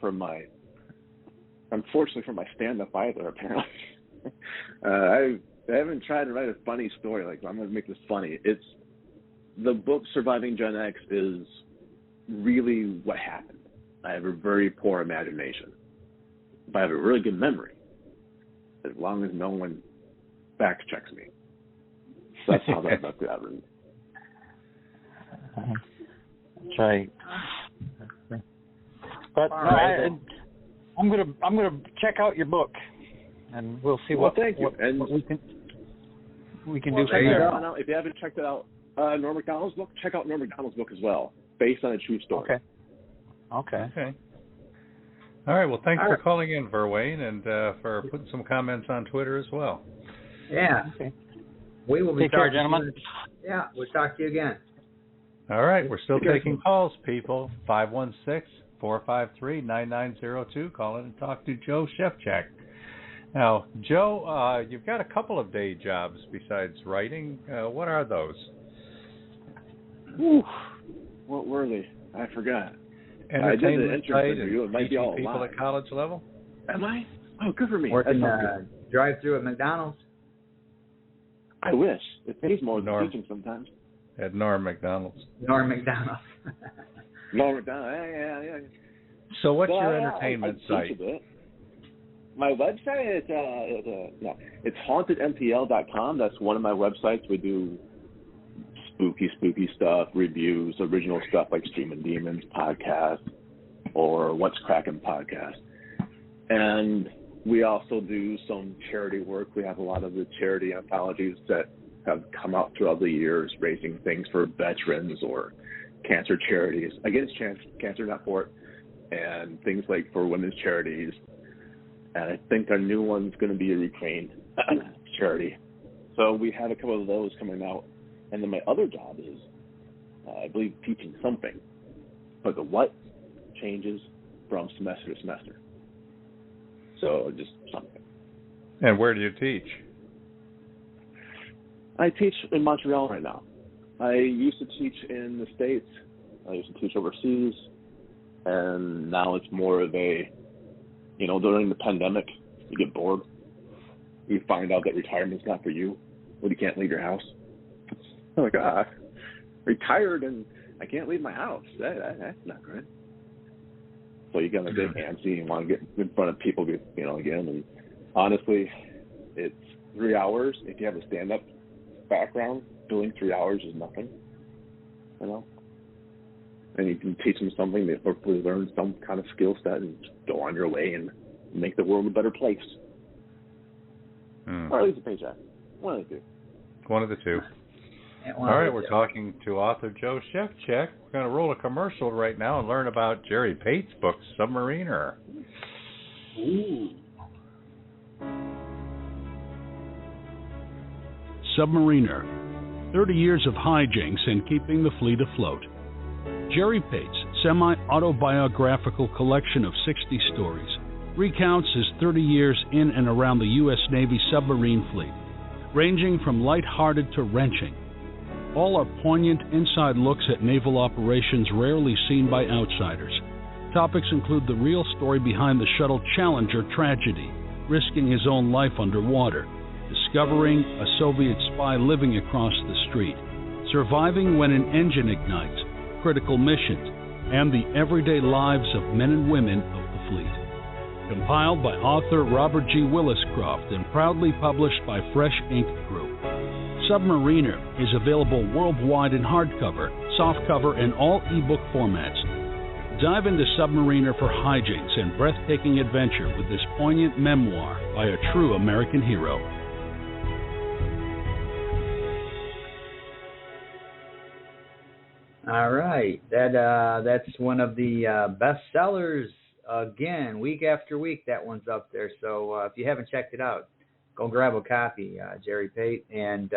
unfortunately for my stand-up either, apparently. I haven't tried to write a funny story. Like, I'm going to make this funny. It's the book Surviving Gen X is really what happened. I have a very poor imagination, but I have a really good memory, as long as no one fact checks me. So that's how that book got written. That's right. But I'm gonna check out your book, and we'll see what we can do from there. If you haven't checked it out, Norm Macdonald's book, check out Norm Macdonald's book as well, based on a true story. Okay. All right. Well, thanks for calling in, Verwayne, and for putting some comments on Twitter as well. Yeah. Okay. We will be Take care, gentlemen. Yeah, we'll talk to you again. All right. We're still taking calls, people. 516-453-9902. Call in and talk to Jo Szewczyk. Now, Joe, you've got a couple of day jobs besides writing. What are those? What were they? I forgot. Entertainment site interview. It might be all people live. at college level? Am I? Oh, good for me. Working drive-through at McDonald's. I wish. It pays more than teaching sometimes. At Norm Macdonald's. Norm Macdonald. Norm Macdonald, yeah. So what's your entertainment site? My website is it's hauntedmpl.com. That's one of my websites. We do spooky stuff, reviews, original stuff like Streaming Demons podcast or What's Crackin' podcast. And we also do some charity work. We have a lot of the charity anthologies that have come out throughout the years, raising things for veterans or cancer charities, against cancer, not for it, and things like for women's charities. and I think our new one's going to be a Ukraine charity. So we had a couple of those coming out, and then my other job is, I believe, teaching something, but the what changes from semester to semester. So just something. And where do you teach? I teach in Montreal right now. I used to teach in the States. I used to teach overseas. And now it's more of a, during the pandemic, you get bored. You find out that retirement's not for you when you can't leave your house. I'm like, retired and I can't leave my house. That's not good. So you get a bit antsy and want to get in front of people, again. And honestly, it's 3 hours. If you have a stand-up background, doing 3 hours is nothing, And you can teach them something, they hopefully learn some kind of skill set and go on your way and make the world a better place. Or at least a paycheck. One of the two. One of the two. All right, we're talking to author Jo Szewczyk. We're going to roll a commercial right now and learn about Jerry Pate's book, Submariner. Ooh. Submariner, 30 years of hijinks and keeping the fleet afloat. Jerry Pate's semi-autobiographical collection of 60 stories recounts his 30 years in and around the U.S. Navy submarine fleet, ranging from lighthearted to wrenching. All are poignant inside looks at naval operations rarely seen by outsiders. Topics include the real story behind the shuttle Challenger tragedy, risking his own life underwater, discovering a Soviet spy living across the street, surviving when an engine ignites, critical missions, and the everyday lives of men and women of the fleet. Compiled by author Robert G. Williscroft and proudly published by Fresh Ink Group. Submariner is available worldwide in hardcover, softcover, and all ebook formats. Dive into Submariner for hijinks and breathtaking adventure with this poignant memoir by a true American hero. All right, that's one of the bestsellers. Again, week after week, that one's up there. So if you haven't checked it out, go grab a copy. Jerry Pate and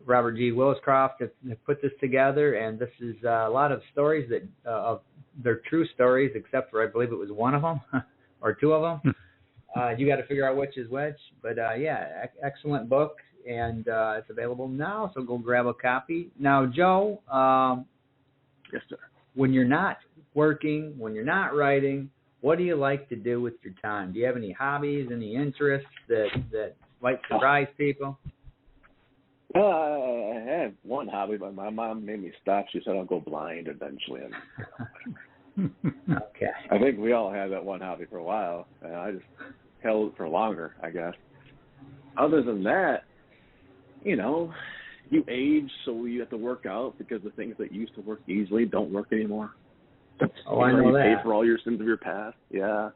Robert G. Williscroft have put this together, and this is a lot of stories that they're true stories, except for I believe it was one of them or two of them. You got to figure out which is which. But excellent book, and it's available now. So go grab a copy. Now, Joe. Yes, sir. When you're not working, when you're not writing, what do you like to do with your time? Do you have any hobbies, any interests that might surprise people? I have one hobby, but my mom made me stop. She said I'll go blind eventually. Okay. I think we all had that one hobby for a while, and I just held it for longer, I guess. Other than that, you age, so you have to work out because the things that used to work easily don't work anymore. Oh, I know you that. pay for all your sins of your past. Yeah.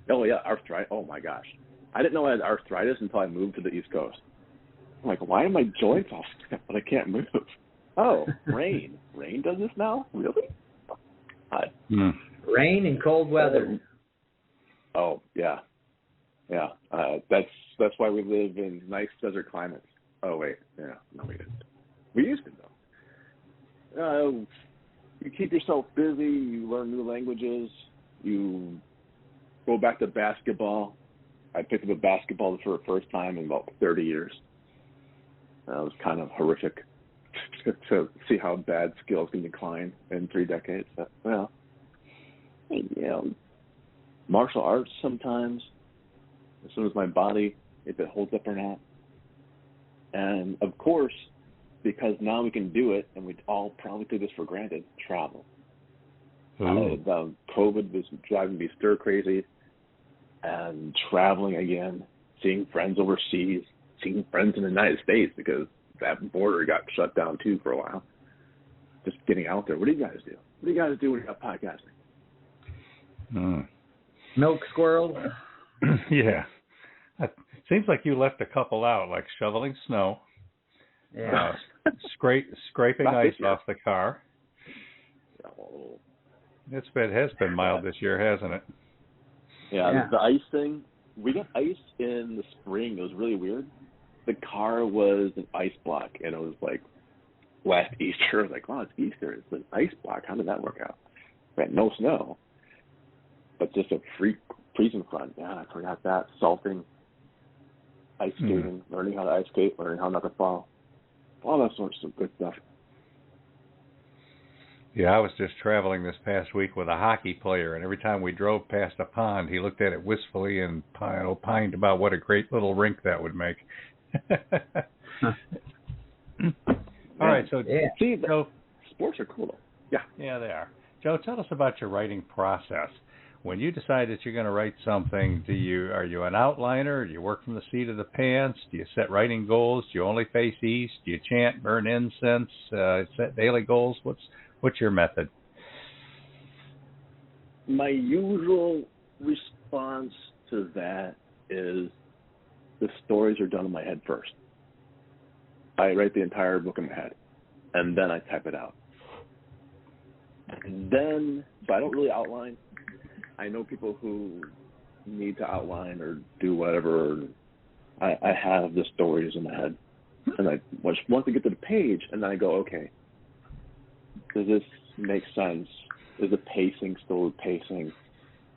Oh, yeah, arthritis. Oh, my gosh. I didn't know I had arthritis until I moved to the East Coast. I'm like, why are my joints all stiff, but I can't move? Oh, rain. Rain does this now? Really? Rain and cold weather. Oh, yeah. Yeah. That's why we live in nice desert climates. Oh, wait. Yeah. No, we didn't. We used to, though. You keep yourself busy. You learn new languages. You go back to basketball. I picked up a basketball for the first time in about 30 years. It was kind of horrific to see how bad skills can decline in 3 decades. But, martial arts sometimes, as soon as my body, if it holds up or not. And, of course, because now we can do it, and we all probably took this for granted, travel. COVID was driving me stir crazy, and traveling again, seeing friends overseas, seeing friends in the United States because that border got shut down too for a while. Just getting out there. What do you guys do? What do you guys do when you're out podcasting? Milk squirrels. Yeah. Seems like you left a couple out, like shoveling snow. Yeah. Scraping ice off the car. Oh. It has been mild this year, hasn't it? Yeah, the ice thing. We got ice in the spring. It was really weird. The car was an ice block, and it was like last Easter. I was like, wow, it's Easter. It's an ice block. How did that work out? We had no snow, but just a freezing front. Yeah, I forgot that. Salting, ice skating, learning how to ice skate, learning how not to fall. All that sorts of good stuff. Yeah, I was just traveling this past week with a hockey player, and every time we drove past a pond, he looked at it wistfully and opined about what a great little rink that would make. All right, so see, Joe, sports are cool. Yeah, they are. Joe, tell us about your writing process. When you decide that you're going to write something, are you an outliner? Do you work from the seat of the pants? Do you set writing goals? Do you only face east? Do you chant, burn incense, set daily goals? What's your method? My usual response to that is the stories are done in my head first. I write the entire book in my head, and then I type it out. And then, but I don't really outline. I know people who need to outline or do whatever. I have the stories in my head, and I just want to get to the page, and then I go, okay, does this make sense? Is the pacing still the pacing?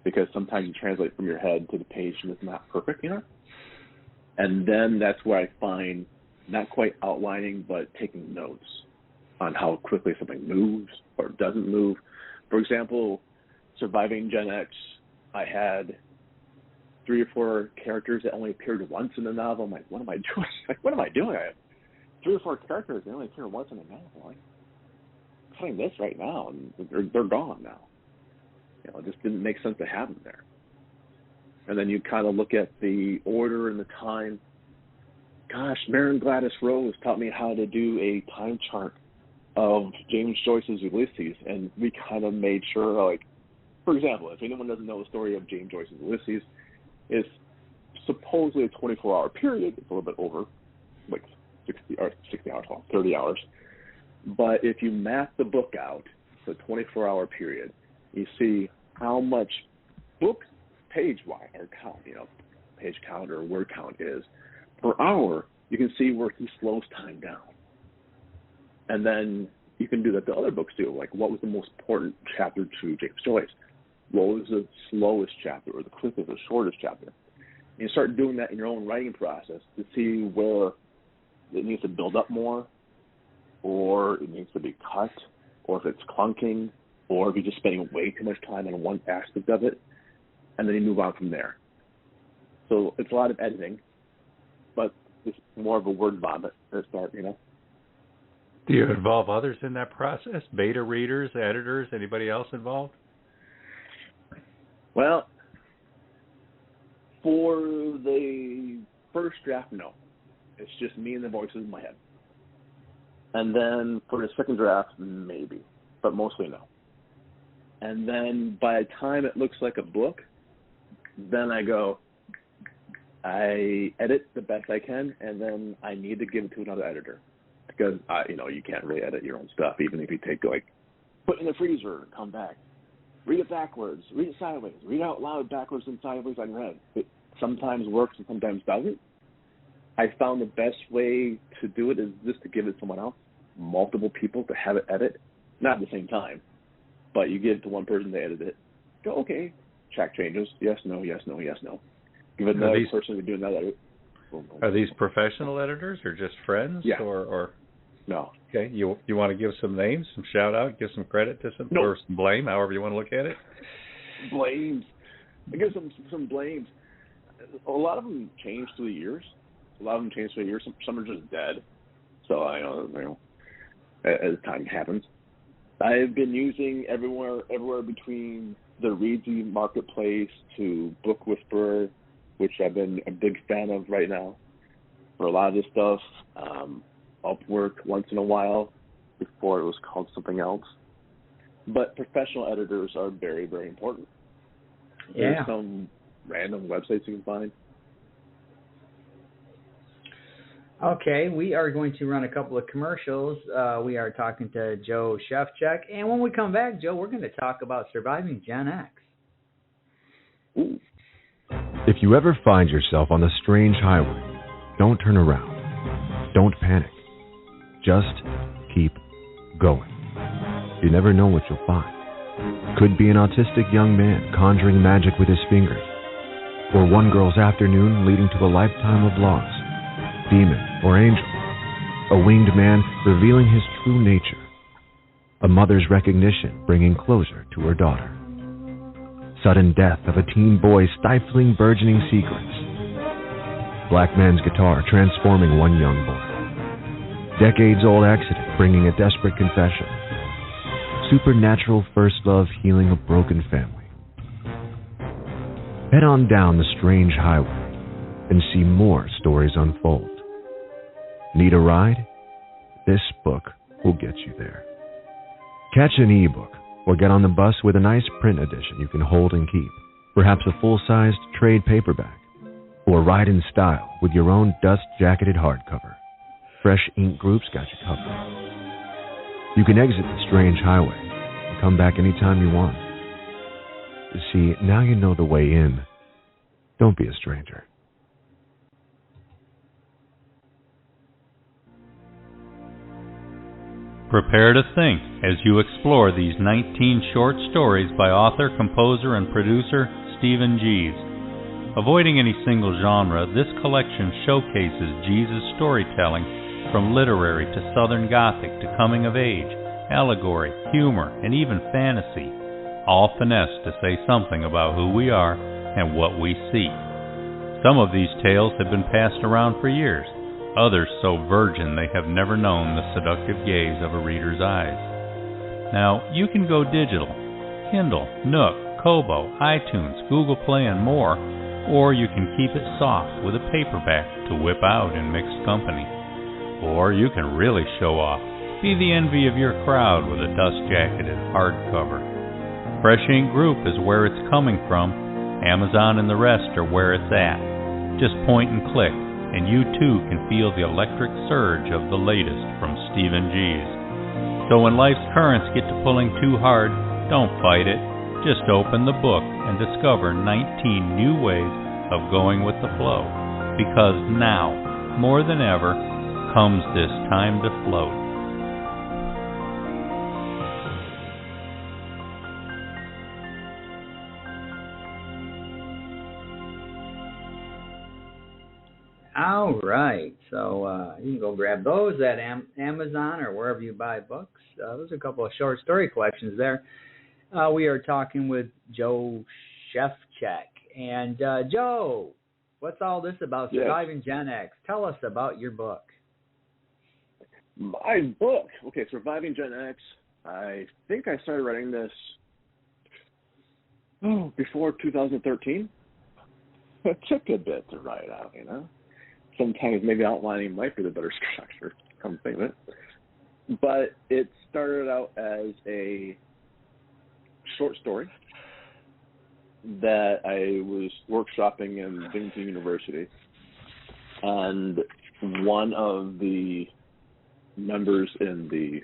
Because sometimes you translate from your head to the page and it's not perfect, And then that's where I find not quite outlining, but taking notes on how quickly something moves or doesn't move. For example, Surviving Gen X, I had 3 or 4 characters that only appeared once in the novel. I'm like, what am I doing? What am I doing? I have 3 or 4 characters that only appear once in the novel. I'm playing this right now, and they're gone now. It just didn't make sense to have them there. And then you kind of look at the order and the time. Gosh, Maren Gladys Rose taught me how to do a time chart of James Joyce's Ulysses, and we kind of made sure, for example, if anyone doesn't know the story of James Joyce's Ulysses, it's supposedly a 24-hour period. It's a little bit over, 60 hours, 30 hours. But if you map the book out, the 24-hour period, you see how much book page-wise, or count, page count or word count is per hour. You can see where he slows time down. And then you can do that to other books too, like what was the most important chapter to James Joyce? What was the slowest chapter or the quickest or shortest chapter? And you start doing that in your own writing process to see where it needs to build up more, or it needs to be cut, or if it's clunking, or if you're just spending way too much time on one aspect of it, and then you move on from there. So it's a lot of editing, but it's more of a word vomit to start, Do you involve others in that process? Beta readers, editors, anybody else involved? Well, for the first draft, no. It's just me and the voices in my head. And then for the second draft, maybe, but mostly no. And then by the time it looks like a book, then I edit the best I can, and then I need to give it to another editor. Because, you can't really edit your own stuff, even if you take, put it in the freezer and come back. Read it backwards, read it sideways, read out loud backwards and sideways unread. It sometimes works and sometimes doesn't. I found the best way to do it is just to give it to someone else, multiple people to have it edit, not at the same time, but you give it to one person to edit it. Go, okay, track changes, yes, no, yes, no, yes, no. Give it another person to do another edit. Are these professional editors or just friends? Yeah. Or no. Okay. You want to give some names, some shout out, give some credit to some, or some blame, however you want to look at it? Blames. I give some blames. A lot of them change through the years. Some are just dead. So I know, as time happens. I've been using everywhere between the Reedsy Marketplace to Book Whisperer, which I've been a big fan of right now for a lot of this stuff. Upwork once in a while before it was called something else. But professional editors are very, very important. Yeah. There's some random websites you can find. Okay, we are going to run a couple of commercials. We are talking to Jo Szewczyk. And when we come back, Joe, we're going to talk about Surviving Gen X. Ooh. If you ever find yourself on the strange highway, don't turn around. Don't panic. Just keep going. You never know what you'll find. Could be an autistic young man conjuring magic with his fingers, or one girl's afternoon leading to a lifetime of loss, demon or angel, a winged man revealing his true nature, a mother's recognition bringing closure to her daughter, sudden death of a teen boy stifling burgeoning secrets, black man's guitar transforming one young boy, decades-old accident bringing a desperate confession, supernatural first love healing a broken family. Head on down the strange highway and see more stories unfold. Need a ride? This book will get you there. Catch an e-book or get on the bus with a nice print edition you can hold and keep, perhaps a full-sized trade paperback, or ride in style with your own dust-jacketed hardcover. Fresh Ink Group's got you covered. You can exit the strange highway and come back anytime you want. You see, now you know the way in. Don't be a stranger. Prepare to think as you explore these 19 short stories by author, composer, and producer Stephen Gies. Avoiding any single genre, this collection showcases Gies' storytelling from literary to Southern Gothic to coming of age, allegory, humor, and even fantasy, all finessed to say something about who we are and what we see. Some of these tales have been passed around for years, others so virgin they have never known the seductive gaze of a reader's eyes. Now, you can go digital, Kindle, Nook, Kobo, iTunes, Google Play, and more, or you can keep it soft with a paperback to whip out in mixed company. Or you can really show off, be the envy of your crowd with a dust-jacketed hardcover. Fresh Ink Group is where it's coming from. Amazon and the rest are where it's at. Just point and click, and you too can feel the electric surge of the latest from Stephen Gies. So when life's currents get to pulling too hard, don't fight it. Just open the book and discover 19 new ways of going with the flow. Because now, more than ever, comes this time to float. All right, so you can go grab those at Amazon or wherever you buy books. Those are a couple of short story collections there. We are talking with Jo Szewczyk. And Joe, what's all this about Surviving Gen X? Tell us about your book. My book? Okay, Surviving Gen X. I think I started writing this before 2013. It took a bit to write out, you know. Sometimes maybe outlining might be the better structure, come to think of it. But it started out as a short story that I was workshopping in Binghamton University. And one of the members in the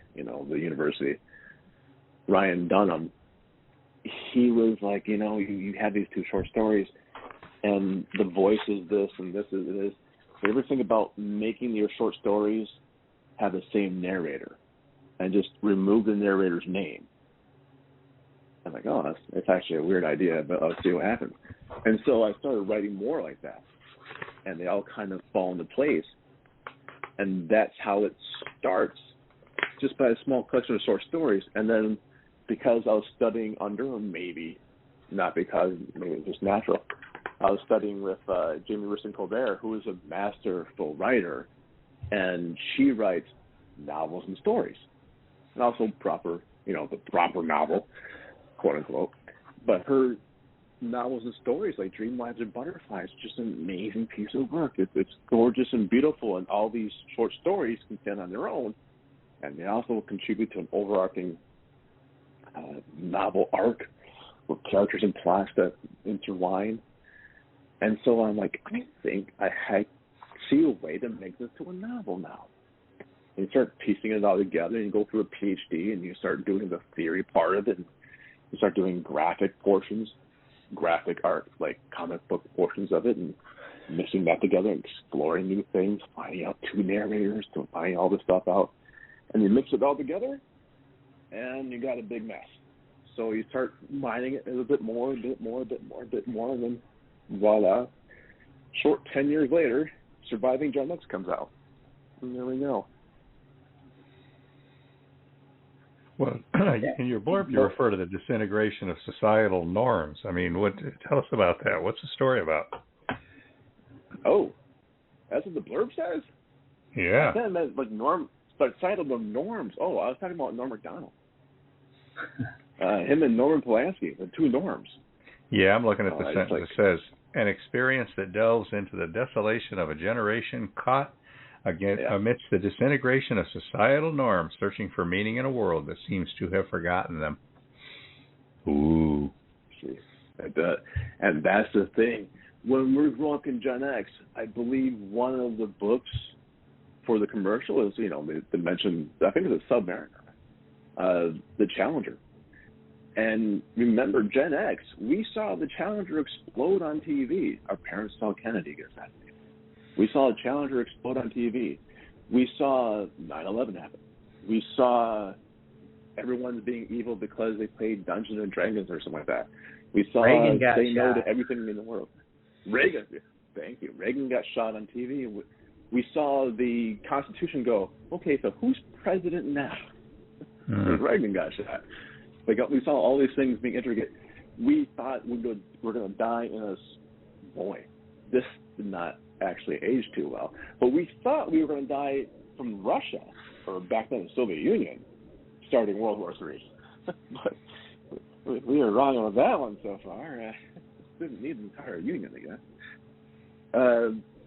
university, Ryan Dunham, he was like, you have these two short stories and the voice is this and this is this. You ever think about making your short stories have the same narrator and just remove the narrator's name? I'm like, that's actually a weird idea, but I'll see what happens. And so I started writing more like that, and they all kind of fall into place. And that's how it starts, just by a small collection of short stories. And then because I was studying under, or maybe not because, maybe it was just natural, I was studying with Jamie Riston-Colbert, who is a masterful writer, and she writes novels and stories, and also proper, the proper novel, quote unquote. But her novels and stories like Dream Wives and Butterflies, just an amazing piece of work. It's gorgeous and beautiful, and all these short stories can stand on their own, and they also contribute to an overarching novel arc with characters and plots that intertwine. And so I'm like, I think I see a way to make this to a novel now. And you start piecing it all together, and you go through a PhD, and you start doing the theory part of it, and you start doing graphic portions. graphic art, like comic book portions of it, and mixing that together, and exploring new things, finding out two narrators, to finding all this stuff out, and you mix it all together, and you got a big mess. So you start mining it a bit more, and then voila, short 10 years later, Surviving Gen X comes out. And there we go. Well, in your blurb, you refer to the disintegration of societal norms. I mean, tell us about that. What's the story about? Oh, that's what the blurb says? Yeah. I meant like societal norms. Oh, I was talking about Norm Macdonald. Him and Norman Polanski, the two norms. Yeah, I'm looking at the sentence. It says, an experience that delves into the desolation of a generation caught amidst the disintegration of societal norms, searching for meaning in a world that seems to have forgotten them. Ooh. And that's the thing. When we're growing up in Gen X, I believe one of the books for the commercial is, they mentioned, I think it's a Submariner, the Challenger. And remember, Gen X, we saw the Challenger explode on TV. Our parents saw Kennedy get assassinated. We saw the Challenger explode on TV. We saw 9/11 happen. We saw everyone being evil because they played Dungeons and Dragons or something like that. We saw say no to everything in the world. Reagan, thank you. Reagan got shot on TV. We saw the Constitution go, okay, so who's president now? Reagan got shot. We saw all these things being intricate. We thought we were going to die in a... Boy, this did not actually age too well. But we thought we were going to die from Russia, or back then the Soviet Union, starting World War III. But we were wrong on that one so far. Didn't need the entire Union, I guess.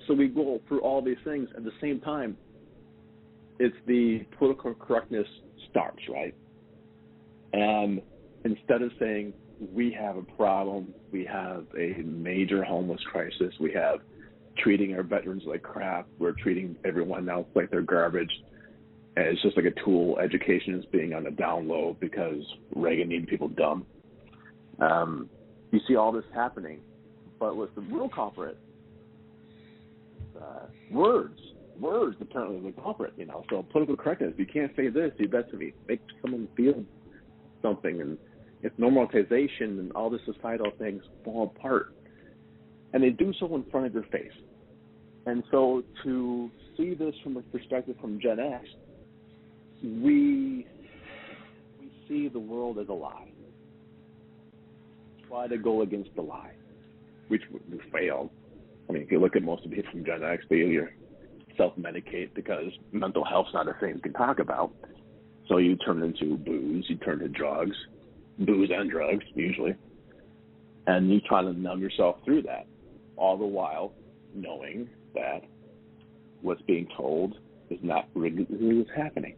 So we go through all these things. At the same time, it's the political correctness starts, right? And instead of saying, we have a problem, we have a major homeless crisis, we have treating our veterans like crap, we're treating everyone else like they're garbage, and it's just like a tool. Education is being on the down low because Reagan needed people dumb. You see all this happening, but what's the real culprit? Words apparently the culprit, So political correctness, you can't say this, you bet to me. Make someone feel something, and it's normalization and all the societal things fall apart. And they do so in front of your face. And so to see this from a perspective from Gen X, we see the world as a lie. Try to go against the lie, which we failed. I mean, if you look at most of the people from Gen X, they either self-medicate because mental health's not a thing you can talk about. So you turn into booze, you turn to drugs, booze and drugs, usually. And you try to numb yourself through that, all the while knowing that what's being told is not really what's happening.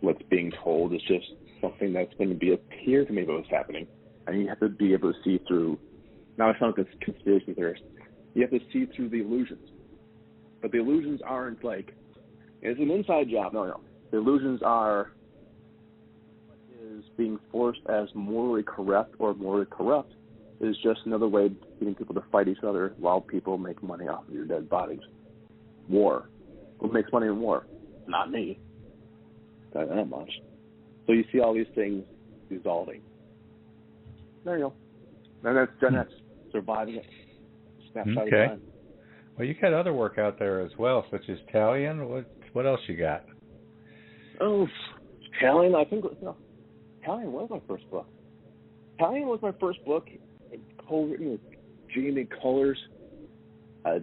What's being told is just something that's going to appear to me what's happening. And you have to be able to see through, now I sound like a conspiracy theorist, you have to see through the illusions. But the illusions aren't like, it's an inside job. No. The illusions are what is being forced as morally correct or morally corrupt is just another way of getting people to fight each other while people make money off of your dead bodies. War. Who makes money in war? Not me. Not that much. So you see all these things dissolving. There you go. And that's Gen X surviving it. Snapshot of time. Well, you got other work out there as well, such as Talion. What else you got? Oh, Talion, I think, Talion was my first book. Talion was my first book, co-written with Jamie Cullors,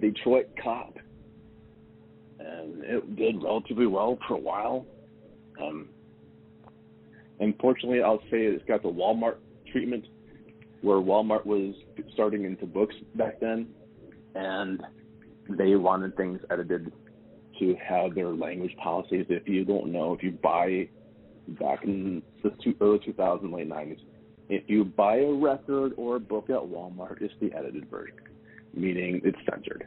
Detroit cop. And it did relatively well for a while. Unfortunately, I'll say it's got the Walmart treatment, where Walmart was starting into books back then, and they wanted things edited to have their language policies. If you don't know, if you buy back in the early 2000s, late 90s, if you buy a record or a book at Walmart, it's the edited version, meaning it's censored,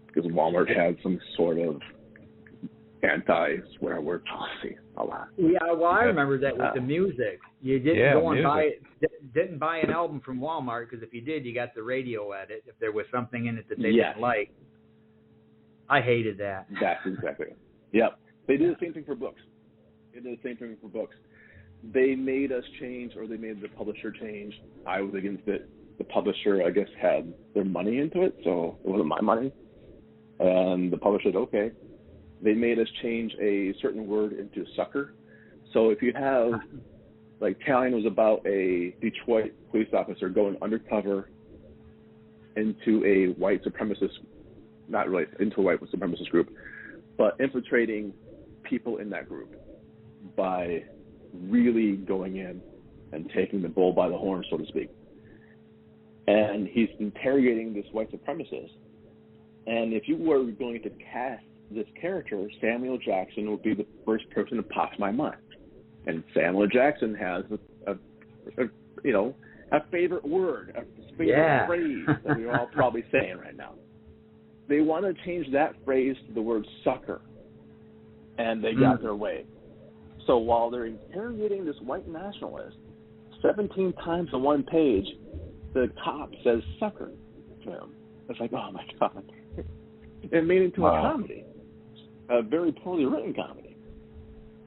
because Walmart had some sort of anti-swear word policy a lot. Yeah, well, I remember that with the music. You didn't go and didn't buy an album from Walmart, because if you did, you got the radio edit if there was something in it that they didn't like. I hated that. That's exactly it. Yep. They did the same thing for books. They made us change, or they made the publisher change. I was against it. The publisher, I guess, had their money into it, so it wasn't my money. And the publisher said, okay. They made us change a certain word into sucker. So if you have, like, Talon was about a Detroit police officer going undercover into a white supremacist, not really into a white supremacist group, but infiltrating people in that group by really going in and taking the bull by the horn, so to speak. And he's interrogating this white supremacist. And if you were going to cast this character, Samuel Jackson would be the first person to pop to my mind. And Samuel Jackson has a favorite word, a favorite phrase that we're all probably saying right now. They want to change that phrase to the word sucker, and they got their way. So while they're interrogating this white nationalist, 17 times on one page, the cop says sucker to him. It's like, oh my God. It made it into a comedy, a very poorly written comedy.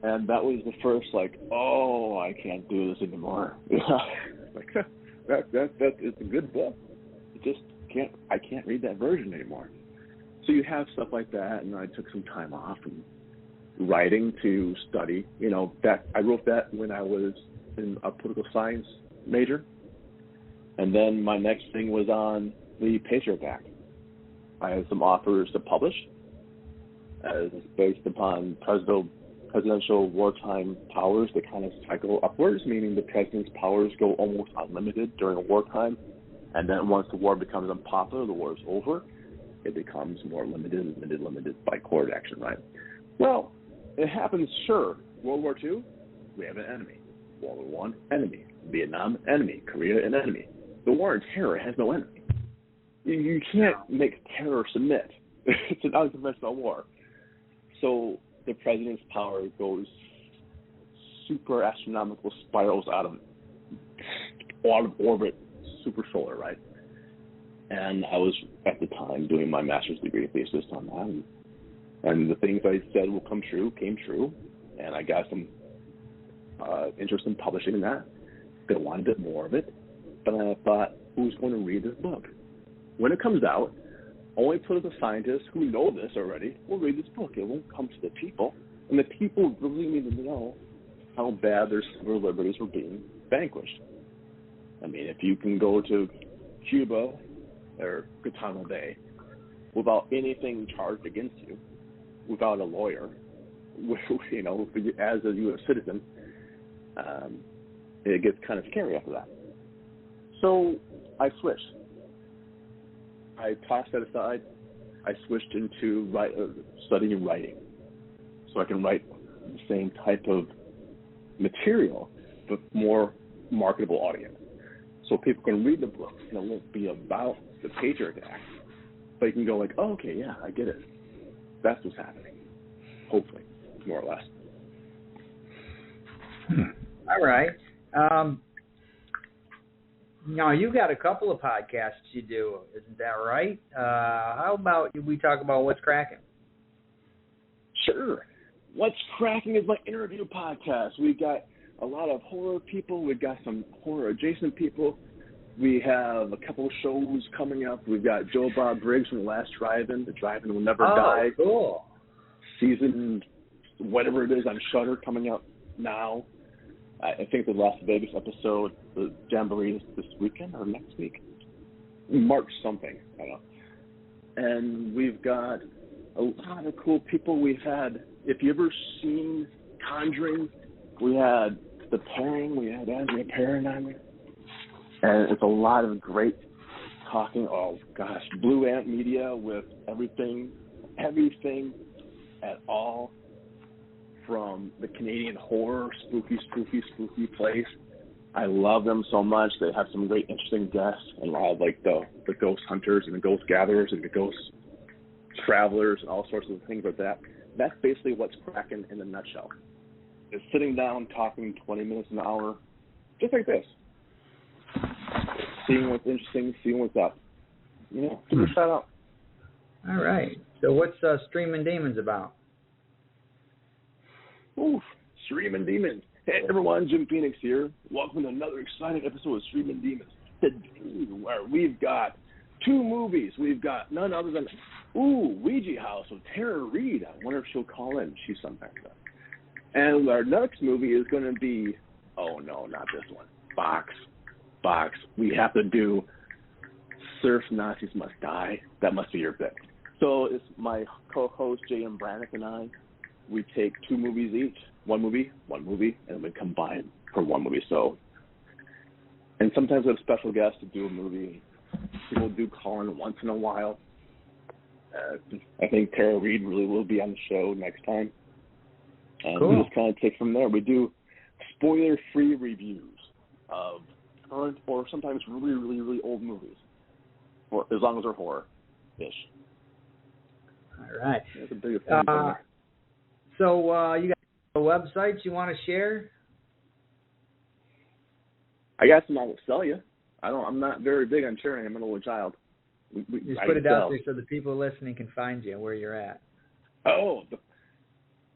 And that was the first, like, oh, I can't do this anymore. Like, it's a good book. I can't read that version anymore. So you have stuff like that, and I took some time off and writing to study. I wrote that when I was in a political science major. And then my next thing was on the Patriot Act. I had some offers to publish as based upon presidential wartime powers that kind of cycle upwards, meaning the president's powers go almost unlimited during wartime. And then once the war becomes unpopular, the war is over, it becomes more limited by court action, right? Well, it happens, sure. World War II, we have an enemy. World War I, enemy. Vietnam, enemy. Korea, an enemy. The war on terror has no enemy. You can't make terror submit. It's an unconventional war. So the president's power goes super astronomical spirals out of orbit, super solar, right? And I was, at the time, doing my master's degree thesis on that. And the things I said will come true came true. And I got some interest in publishing that. They wanted a bit more of it. But I thought, who's going to read this book? When it comes out, only political scientists who know this already will read this book. It won't come to the people. And the people really need to know how bad their civil liberties were being vanquished. I mean, if you can go to Cuba or Guantanamo Bay without anything charged against you, without a lawyer, as a U.S. citizen, it gets kind of scary after that. So I switched. I tossed that aside. I switched into studying writing, so I can write the same type of material, but more marketable audience. So people can read the book, and it won't be about the Patriot Act, but you can go like, oh, okay, yeah, I get it. That's what's happening. Hopefully, more or less. All right. Now, you got a couple of podcasts you do, isn't that right? How about we talk about What's Cracking? Sure. What's Cracking is my interview podcast. We got a lot of horror people. We've got some horror-adjacent people. We have a couple of shows coming up. We've got Joe Bob Briggs from The Last Drive-In. The Drive-In Will Never Die. Oh, cool. Season, whatever it is, on Shudder coming up now. I think the Las Vegas episode, the Jamboree, is this weekend or next week? March something, I don't know. And we've got a lot of cool people. We've had, if you ever seen Conjuring, we had The Pairing, we had Andrea Perrin on there. And it's a lot of great talking, Blue Ant Media with everything at all. From the Canadian horror, spooky place. I love them so much. They have some great, interesting guests, and a lot of like the ghost hunters and the ghost gatherers and the ghost travelers and all sorts of things like that. that's basically what's cracking in a nutshell. It's sitting down, talking 20 minutes an hour, just like this. Seeing what's interesting, seeing what's up. Give it a shout out. All right. So what's Streaming Demons about? Oof, Streaming Demons. Hey everyone, Jim Phoenix here. Welcome to another exciting episode of Streaming Demons. Today, where we've got 2 movies. We've got none other than Ouija House with Tara Reid. I wonder if she'll call in. She's sometimes does. And our next movie is going to be, oh no, not this one. Box. We have to do Surf Nazis Must Die. That must be your pick. So it's my co-host J.M. Brannick and I. We take 2 movies each, one movie, and we combine for one movie. So, and sometimes we have special guests to do a movie. People do call in once in a while. I think Tara Reid really will be on the show next time. And cool. We just kind of take from there. We do spoiler-free reviews of current or sometimes really, really, really old movies, or as long as they're horror-ish. All right. That's a big thing. So you got websites you want to share? I got some I will sell you. I'm not very big on sharing. I'm an only child. Just put it out there so the people listening can find you where you're at. Oh,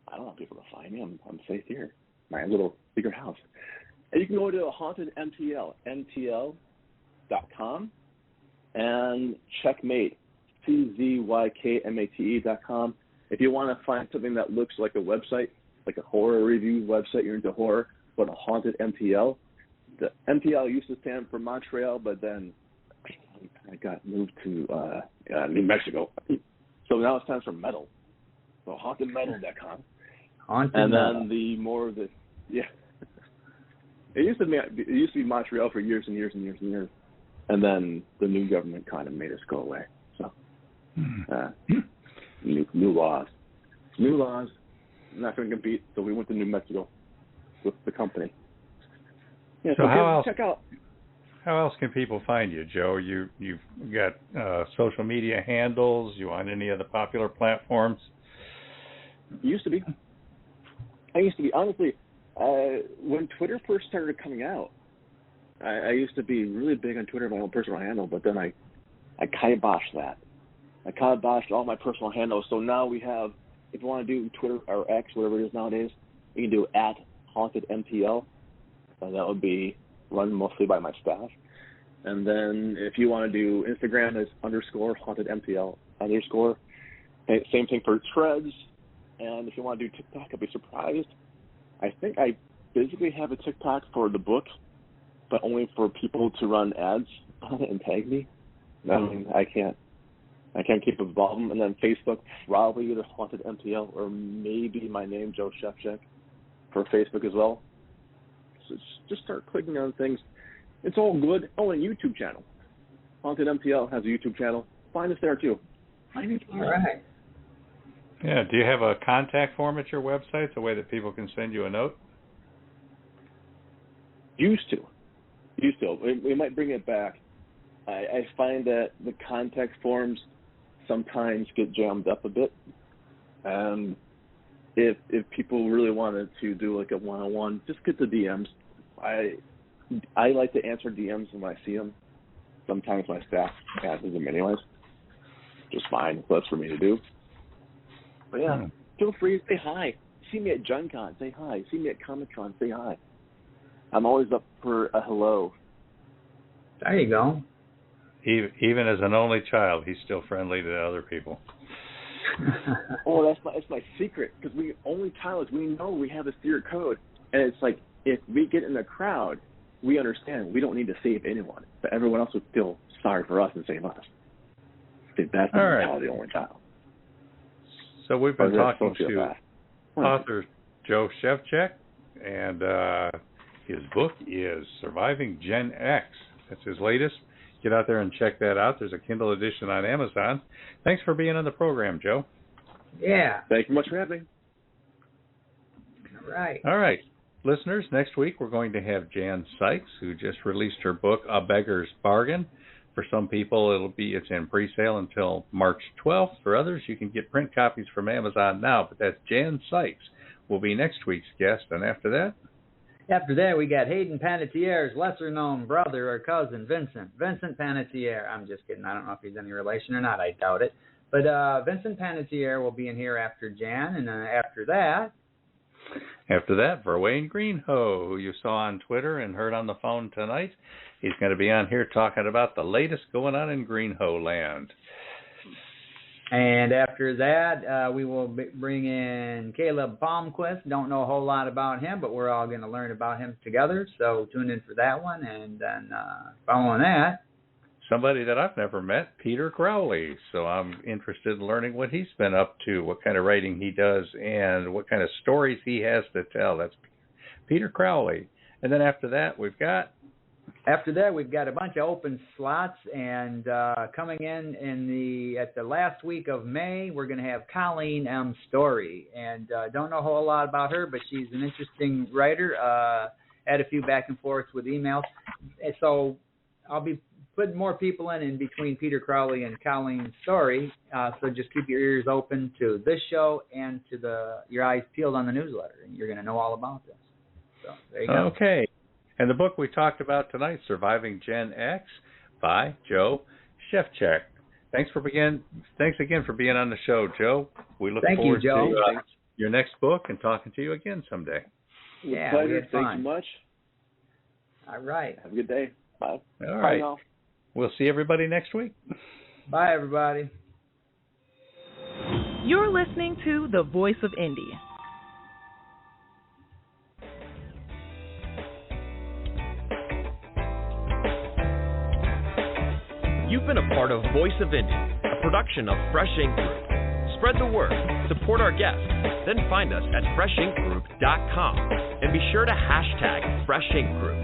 I don't want people to find me. I'm safe here. My little bigger house. And you can go to Haunted MTL, ntl.com, and Checkmate, CZYKMATE.com. If you want to find something that looks like a website, like a horror review website, you're into horror, go to Haunted MTL. The MTL used to stand for Montreal, but then I got moved to New Mexico. So now it stands for metal. So hauntedmetal.com. And then the more of the, yeah. It used to be Montreal for years and years and years and years. And then the new government kind of made us go away. So new laws. I'm not going to compete, so we went to New Mexico with the company. Yeah, so check out. How else can people find you, Joe? You've got social media handles. You on any of the popular platforms? I used to be. Honestly, when Twitter first started coming out, I used to be really big on Twitter, my own personal handle, but then I kiboshed that. I kiboshed all my personal handles. So now we have, if you want to do Twitter or X, whatever it is nowadays, you can do @HauntedMTL. And that would be run mostly by my staff. And then if you want to do Instagram, it's _HauntedMTL _. Same thing for Threads. And if you want to do TikTok, I'd be surprised. I think I basically have a TikTok for the book, but only for people to run ads on it and tag me. I mean, I can't keep evolving. And then Facebook, probably either Haunted MTL or maybe my name, Jo Szewczyk, for Facebook as well. So just start clicking on things. It's all good. Oh, and YouTube channel. Haunted MTL has a YouTube channel. Find us there too. All right. Yeah. Do you have a contact form at your website, a way that people can send you a note? Used to. We might bring it back. I find that the contact forms sometimes get jammed up a bit. If people really wanted to do like a one-on-one, just get the DMs. I like to answer DMs when I see them. Sometimes my staff answers them anyways. Just fine. That's for me to do. But yeah, feel free to say hi. See me at GenCon, say hi. See me at Comic-Con, say hi. I'm always up for a hello. There you go. Even as an only child, he's still friendly to other people. Oh, that's my secret, because we only pilots, we know we have a secret code, and it's like if we get in the crowd, we understand we don't need to save anyone, but everyone else would feel sorry for us and save us. That's the mentality of the only child. So we've been talking to author Jo Szewczyk, and his book is Surviving Gen X. That's his latest. Get out there and check that out. There's a Kindle edition on Amazon. Thanks for being on the program, Joe. Yeah. Thank you much for having me. All right. Listeners, next week we're going to have Jan Sykes, who just released her book, A Beggar's Bargain, For some people, it's in pre-sale until March 12th. For others, you can get print copies from Amazon now. But that's Jan Sykes will be next week's guest. And after that? After that, we got Hayden Panettiere's lesser-known brother or cousin, Vincent. Vincent Panettiere. I'm just kidding. I don't know if he's any relation or not. I doubt it. But Vincent Panettiere will be in here after Jan. And after that, Verwayne Greenhoe, who you saw on Twitter and heard on the phone tonight, he's going to be on here talking about the latest going on in Greenhoe land. And after that, we will bring in Caleb Palmquist. Don't know a whole lot about him, but we're all going to learn about him together. So tune in for that one. And then following that, somebody that I've never met, Peter Crowley. So I'm interested in learning what he's been up to, what kind of writing he does, and what kind of stories he has to tell. That's Peter Crowley. And then after that, we've got a bunch of open slots, and coming in at the last week of May, we're going to have Colleen M. Story. And don't know a whole lot about her, but she's an interesting writer. Had a few back and forth with emails. And so I'll be putting more people in between Peter Crowley and Colleen Story. So just keep your ears open to this show and to your eyes peeled on the newsletter, and you're going to know all about this. So there you go. Okay. And the book we talked about tonight, Surviving Gen X, by Jo Szewczyk. Thanks again for being on the show, Joe. We look forward to your next book and talking to you again someday. Yeah, pleasure. Thanks so much. All right. Have a good day. Bye. All right. Bye. We'll see everybody next week. Bye, everybody. You're listening to The Voice of Indy. You've been a part of Voice of Indy, a production of Fresh Ink Group. Spread the word, support our guests, then find us at freshinkgroup.com and be sure to hashtag Fresh Ink Group.